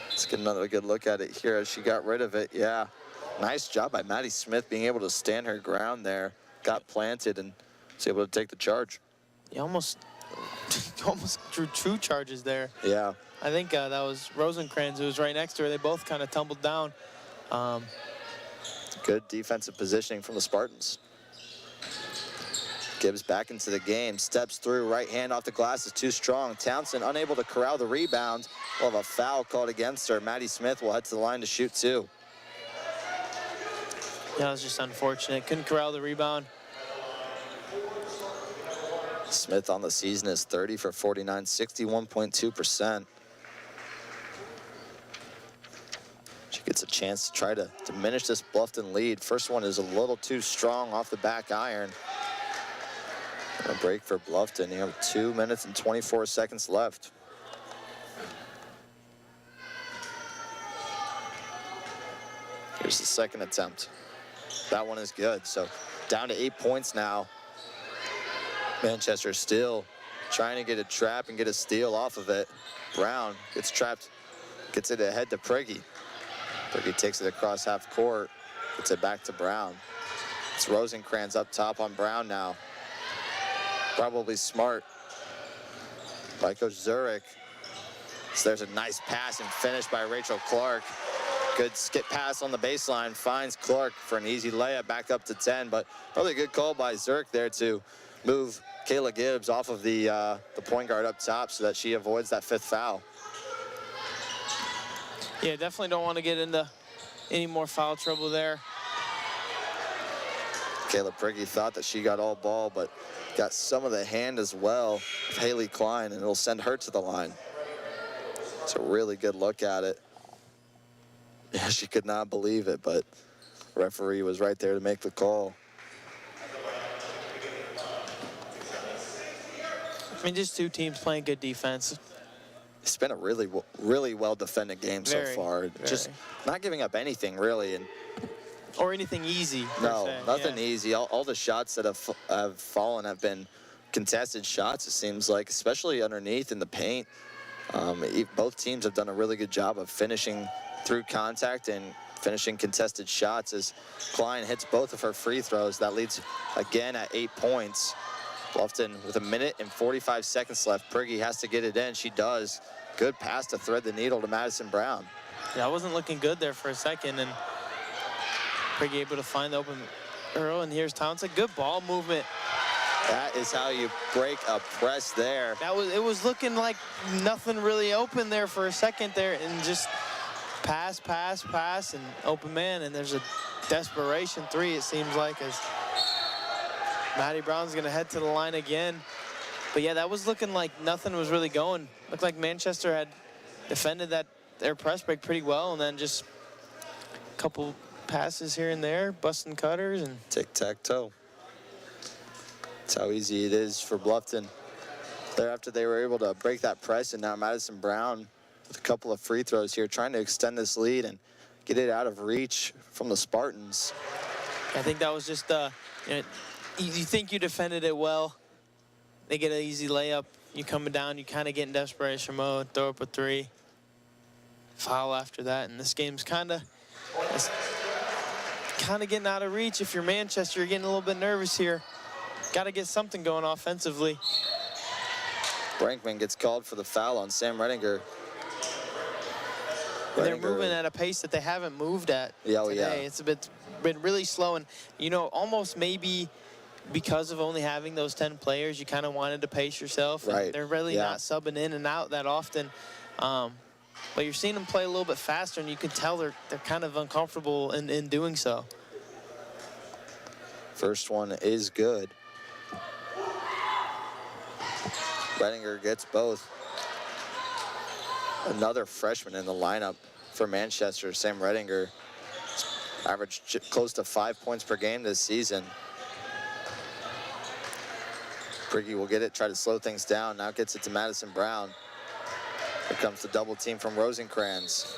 [SPEAKER 1] Let's get another good look at it here as she got rid of it. Yeah, nice job by Maddie Smith being able to stand her ground there. Got planted and was able to take the charge.
[SPEAKER 2] You almost drew 2 charges there.
[SPEAKER 1] Yeah.
[SPEAKER 2] I think that was Rosencrantz who was right next to her. They both kind of tumbled down.
[SPEAKER 1] Good defensive positioning from the Spartans. Gibbs back into the game, steps through, right hand off the glass is too strong. Townsend unable to corral the rebound. We'll have a foul called against her. Maddie Smith will head to the line to shoot 2.
[SPEAKER 2] Yeah, it was just unfortunate. Couldn't corral the rebound.
[SPEAKER 1] Smith on the season is 30 for 49, 61.2%. She gets a chance to try to diminish this Bluffton lead. First one is a little too strong off the back iron. And a break for Bluffton. You have 2 minutes and 24 seconds left. Here's the second attempt. That one is good. So down to 8 points now. Manchester still trying to get a trap and get a steal off of it. Brown gets trapped, gets it ahead to Prigge. Prigge takes it across half court, gets it back to Brown. It's Rosencrantz up top on Brown now. Probably smart by Coach Zurich. So there's a nice pass and finish by Rachel Clark. Good skip pass on the baseline, finds Clark for an easy layup back up to 10, but probably a good call by Zurich there to move Kayla Gibbs off of the point guard up top so that she avoids that 5th foul.
[SPEAKER 2] Yeah, definitely don't want to get into any more foul trouble there.
[SPEAKER 1] Kayla Prigge thought that she got all ball, but got some of the hand as well of Haley Klein, and it'll send her to the line. It's a really good look at it. Yeah, she could not believe it, but the referee was right there to make the call.
[SPEAKER 2] I mean, just two teams playing good defense.
[SPEAKER 1] It's been a really well defended game so far. Just not giving up anything really, and
[SPEAKER 2] or anything easy.
[SPEAKER 1] No, nothing easy. All the shots that have fallen have been contested shots. It seems like, especially underneath in the paint. Both teams have done a really good job of finishing through contact and finishing contested shots as Klein hits both of her free throws. That leads again at 8 points. Bluffton with 1 minute and 45 seconds left. Prigge has to get it in. She does. Good pass to thread the needle to Madison Brown.
[SPEAKER 2] Yeah, I wasn't looking good there for a second, and Prigge able to find the open Earl, and here's Townsend. Good ball movement.
[SPEAKER 1] That is how you break a press there.
[SPEAKER 2] It was looking like nothing really open there for a second there, and just pass, and open man, and there's a desperation three, it seems like, as Maddie Brown's gonna head to the line again. But yeah, that was looking like nothing was really going. Looked like Manchester had defended their press break pretty well, and then just a couple passes here and there, busting cutters, and
[SPEAKER 1] tic-tac-toe. That's how easy it is for Bluffton. Thereafter, they were able to break that press, and now Madison Brown with a couple of free throws here, trying to extend this lead and get it out of reach from the Spartans.
[SPEAKER 2] I think that was just, you think you defended it well. They get an easy layup. You coming down, you kind of get in desperation mode, throw up a three. Foul after that, and this game's kind of getting out of reach. If you're Manchester, you're getting a little bit nervous here. Got to get something going offensively.
[SPEAKER 1] Brankman gets called for the foul on Sam Redinger.
[SPEAKER 2] They're moving at a pace that they haven't moved at today. It's been really slow, and almost maybe because of only having those 10 players, you kind of wanted to pace yourself.
[SPEAKER 1] Right.
[SPEAKER 2] They're really not subbing in and out that often. But you're seeing them play a little bit faster, and you can tell they're kind of uncomfortable in doing so.
[SPEAKER 1] First one is good. Redinger gets both. Another freshman in the lineup for Manchester, Sam Redinger. Averaged close to 5 points per game this season. Prigge will get it, try to slow things down. Now gets it to Madison Brown. Here comes the double team from Rosencrantz.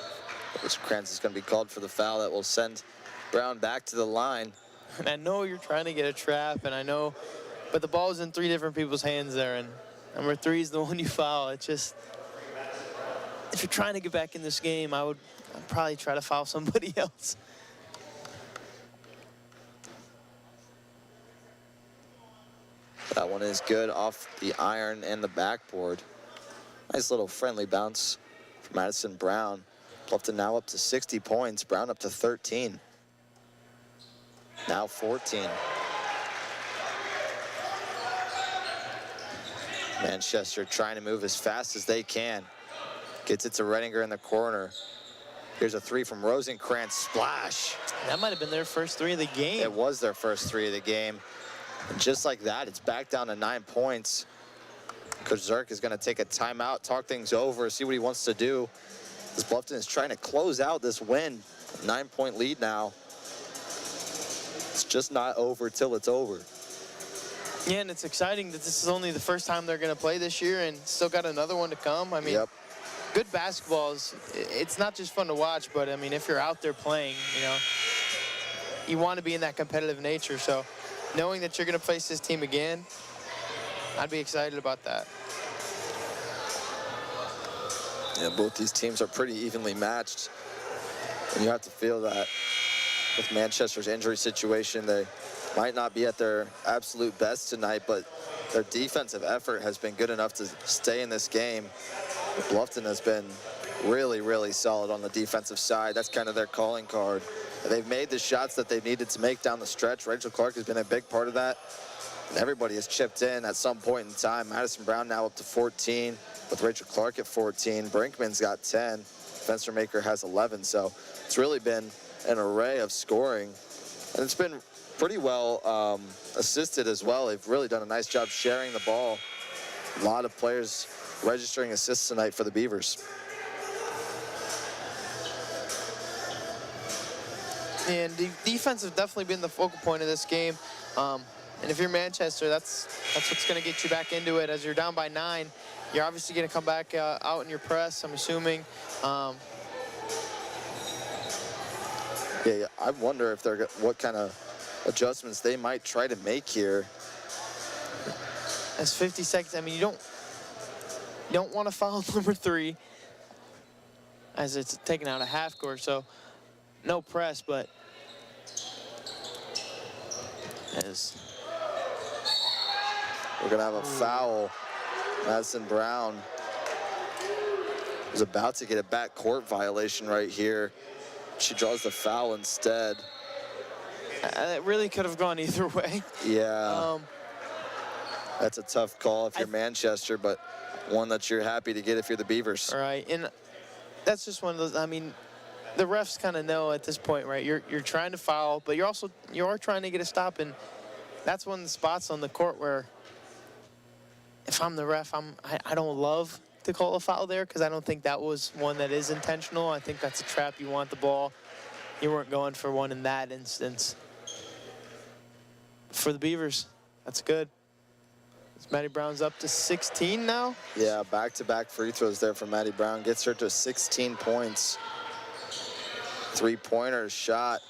[SPEAKER 1] Rosencrantz is going to be called for the foul that will send Brown back to the line.
[SPEAKER 2] And I know you're trying to get a trap, and I know, but the ball's in 3 different people's hands there, and number 3 is the one you foul. It's just, if you're trying to get back in this game, I'd probably try to foul somebody else.
[SPEAKER 1] That one is good off the iron and the backboard. Nice little friendly bounce for Madison Brown. Bluffton now up to 60 points. Brown up to 13. Now 14. Manchester trying to move as fast as they can. Gets it to Redinger in the corner. Here's a three from Rosenkrantz, splash.
[SPEAKER 2] That might have been their first three of the game.
[SPEAKER 1] It was their first three of the game. And just like that, it's back down to 9 points. Coach Zerk is going to take a timeout, talk things over, see what he wants to do. As Bluffton is trying to close out this win. 9-point lead now. It's just not over till it's over.
[SPEAKER 2] Yeah, and it's exciting that this is only the first time they're going to play this year and still got another one to come. I mean,
[SPEAKER 1] yep.
[SPEAKER 2] Good basketball is, it's not just fun to watch, but I mean, if you're out there playing, you know, you want to be in that competitive nature. So knowing that you're going to face this team again, I'd be excited about that.
[SPEAKER 1] Yeah, both these teams are pretty evenly matched. And you have to feel that with Manchester's injury situation, they might not be at their absolute best tonight, but their defensive effort has been good enough to stay in this game. Bluffton has been really, really solid on the defensive side. That's kind of their calling card. They've made the shots that they've needed to make down the stretch. Rachel Clark has been a big part of that. And everybody has chipped in at some point in time. Madison Brown now up to 14, with Rachel Clark at 14. Brinkman's got 10. Fenstermaker has 11. So it's really been an array of scoring. And it's been pretty well assisted as well. They've really done a nice job sharing the ball. A lot of players registering assists tonight for the Beavers.
[SPEAKER 2] And defense has definitely been the focal point of this game. And if you're Manchester, that's what's going to get you back into it. As you're down by 9, you're obviously going to come back out in your press, I'm assuming.
[SPEAKER 1] Yeah, I wonder if they're what kind of adjustments they might try to make here.
[SPEAKER 2] That's 50 seconds. I mean, you don't want to foul number 3 as it's taken out a half court, so no press, but
[SPEAKER 1] we're gonna have a foul. Madison Brown was about to get a backcourt violation right here. She draws the foul instead.
[SPEAKER 2] It really could have gone either way.
[SPEAKER 1] Yeah. That's a tough call if you're Manchester, but one that you're happy to get if you're the Beavers.
[SPEAKER 2] All right, and that's just one of those, I mean, the refs kind of know at this point, right? You're trying to foul, but you are trying to get a stop, and that's one of the spots on the court where if I'm the ref, I don't love to call a foul there, because I don't think that was one that is intentional. I think that's a trap. You want the ball. You weren't going for one in that instance. For the Beavers, that's good. Maddie Brown's up to 16 now.
[SPEAKER 1] Yeah, back-to-back free throws there for Maddie Brown. Gets her to 16 points. Three-pointer shot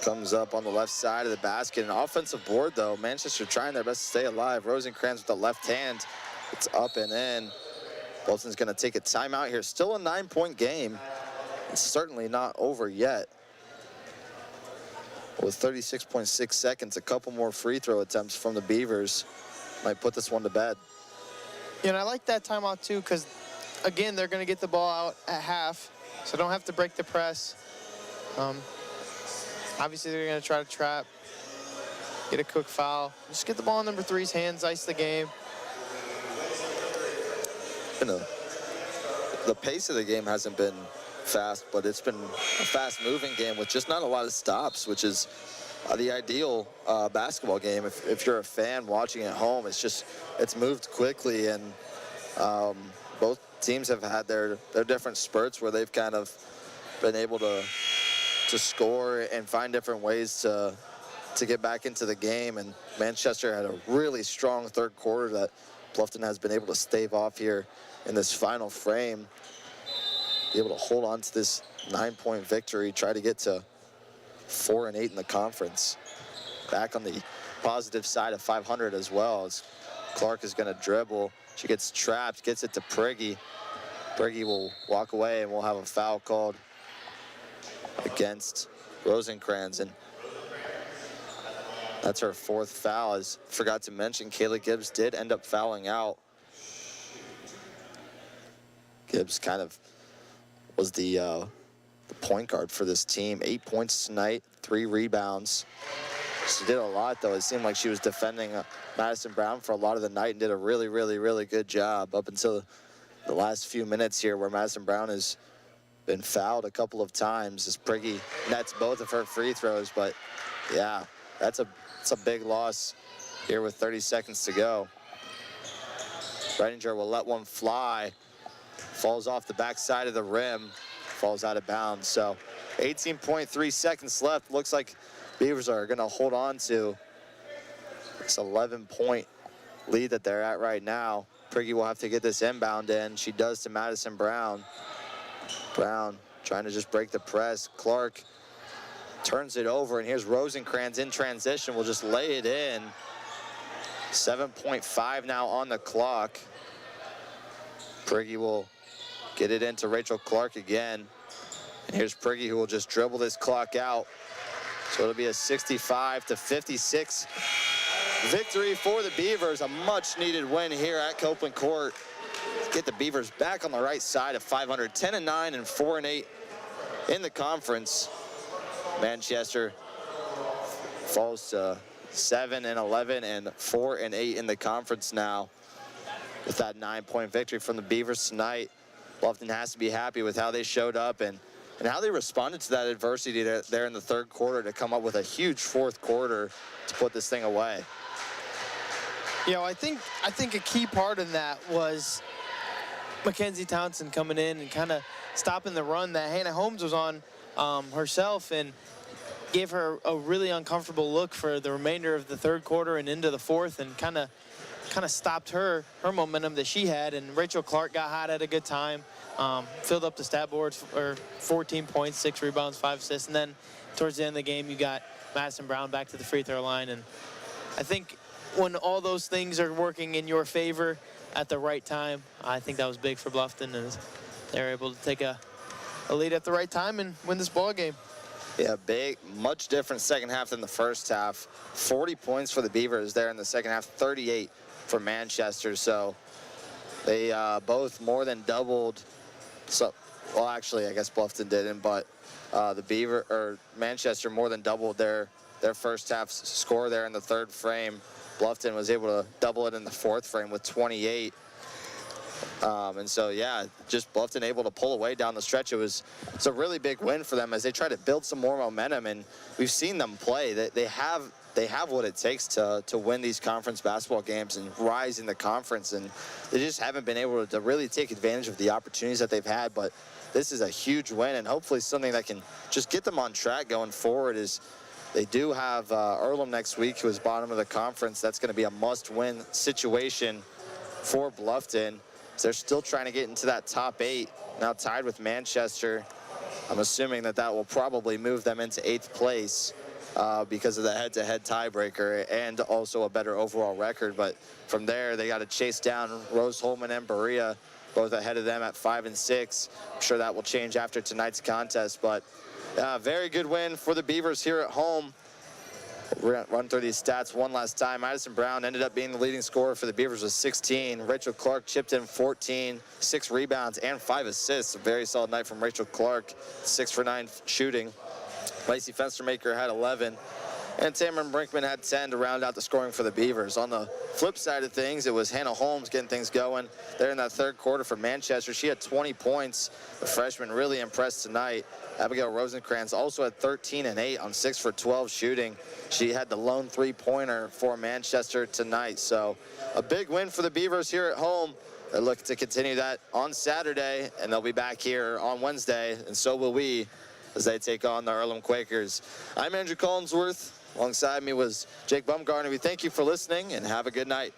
[SPEAKER 1] comes up on the left side of the basket. An offensive board, though. Manchester trying their best to stay alive. Rosenkrantz with the left hand. It's up and in. Bolton's going to take a timeout here. Still a 9-point game. It's certainly not over yet. With 36.6 seconds, a couple more free throw attempts from the Beavers might put this one to bed.
[SPEAKER 2] Yeah, and I like that timeout too, because again, they're going to get the ball out at half, so don't have to break the press. Obviously, they're going to try to trap, get a quick foul. Just get the ball in number 3's hands, ice the game.
[SPEAKER 1] You know, the pace of the game hasn't been fast, but it's been a fast-moving game with just not a lot of stops, which is the ideal basketball game. If you're a fan watching at home, it's moved quickly, and both teams have had their different spurts where they've kind of been able to score and find different ways to get back into the game. And Manchester had a really strong third quarter that Bluffton has been able to stave off here in this final frame. Be able to hold on to this 9-point victory, try to get to 4 and 8 in the conference. Back on the positive side of 500 as well, as Clark is going to dribble. She gets trapped, gets it to Prigge. Prigge will walk away, and we'll have a foul called against Rosenkrantz. And that's her 4th foul. As forgot to mention, Kayla Gibbs did end up fouling out. Gibbs kind of was the point guard for this team. 8 points tonight, 3 rebounds. She did a lot, though. It seemed like she was defending Madison Brown for a lot of the night and did a really, really, really good job up until the last few minutes here, where Madison Brown is been fouled a couple of times as Prigge nets both of her free throws, but yeah, that's a big loss here with 30 seconds to go. Reininger will let one fly, falls off the backside of the rim, falls out of bounds. So 18.3 seconds left. Looks like Beavers are gonna hold on to this 11-point lead that they're at right now. Prigge will have to get this inbound in. She does to Madison Brown. Brown trying to just break the press. Clark turns it over, and here's Rosencrantz in transition. Will just lay it in. 7.5 now on the clock. Prigge will get it into Rachel Clark again. And here's Prigge, who will just dribble this clock out. So it'll be a 65-56 victory for the Beavers. A much needed win here at Copeland Court. Get the Beavers back on the right side of 500, 10-9 and 4-8 in the conference. Manchester falls to 7-11 and 4-8 in the conference now. With that 9-point victory from the Beavers tonight, Bluffton has to be happy with how they showed up and how they responded to that adversity there in the third quarter to come up with a huge fourth quarter to put this thing away.
[SPEAKER 2] You know, I think a key part in that was Mackenzie Townsend coming in and kind of stopping the run that Hannah Holmes was on herself, and gave her a really uncomfortable look for the remainder of the third quarter and into the fourth, and kind of stopped her momentum that she had. And Rachel Clark got hot at a good time, filled up the stat boards for 14 points, 6 rebounds, 5 assists, and then towards the end of the game you got Madison Brown back to the free throw line. And I think when all those things are working in your favor at the right time, I think that was big for Bluffton, and they were able to take a lead at the right time and win this ball game.
[SPEAKER 1] Yeah, big, much different second half than the first half. 40 points for the Beavers there in the second half, 38 for Manchester. So they both more than doubled. So, well, actually, I guess Bluffton didn't, but Manchester more than doubled their first half score there in the third frame. Bluffton was able to double it in the fourth frame with 28. And so, yeah, just Bluffton able to pull away down the stretch. It's a really big win for them as they try to build some more momentum. And we've seen them play. They have what it takes to win these conference basketball games and rise in the conference. And they just haven't been able to really take advantage of the opportunities that they've had. But this is a huge win, and hopefully something that can just get them on track going forward. Is they do have Earlham next week, who is bottom of the conference. That's going to be a must-win situation for Bluffton. They're still trying to get into that top 8, now tied with Manchester. I'm assuming that will probably move them into 8th place because of the head-to-head tiebreaker and also a better overall record. But from there, they got to chase down Rose Holman and Berea, both ahead of them at 5 and 6. I'm sure that will change after tonight's contest, but very good win for the Beavers here at home. We're run through these stats one last time. Madison Brown ended up being the leading scorer for the Beavers with 16. Rachel Clark chipped in 14, 6 rebounds and 5 assists. A very solid night from Rachel Clark, 6 for 9 shooting. Lacey Fenstermaker had 11. And Tamron Brinkman had 10 to round out the scoring for the Beavers. On the flip side of things, it was Hannah Holmes getting things going there in that third quarter for Manchester. She had 20 points. The freshman really impressed tonight. Abigail Rosencrantz also had 13 and 8 on 6 for 12 shooting. She had the lone three-pointer for Manchester tonight. So a big win for the Beavers here at home. They look to continue that on Saturday, and they'll be back here on Wednesday, and so will we, as they take on the Earlham Quakers. I'm Andrew Collinsworth. Alongside me was Jake Bumgarner. We thank you for listening, and have a good night.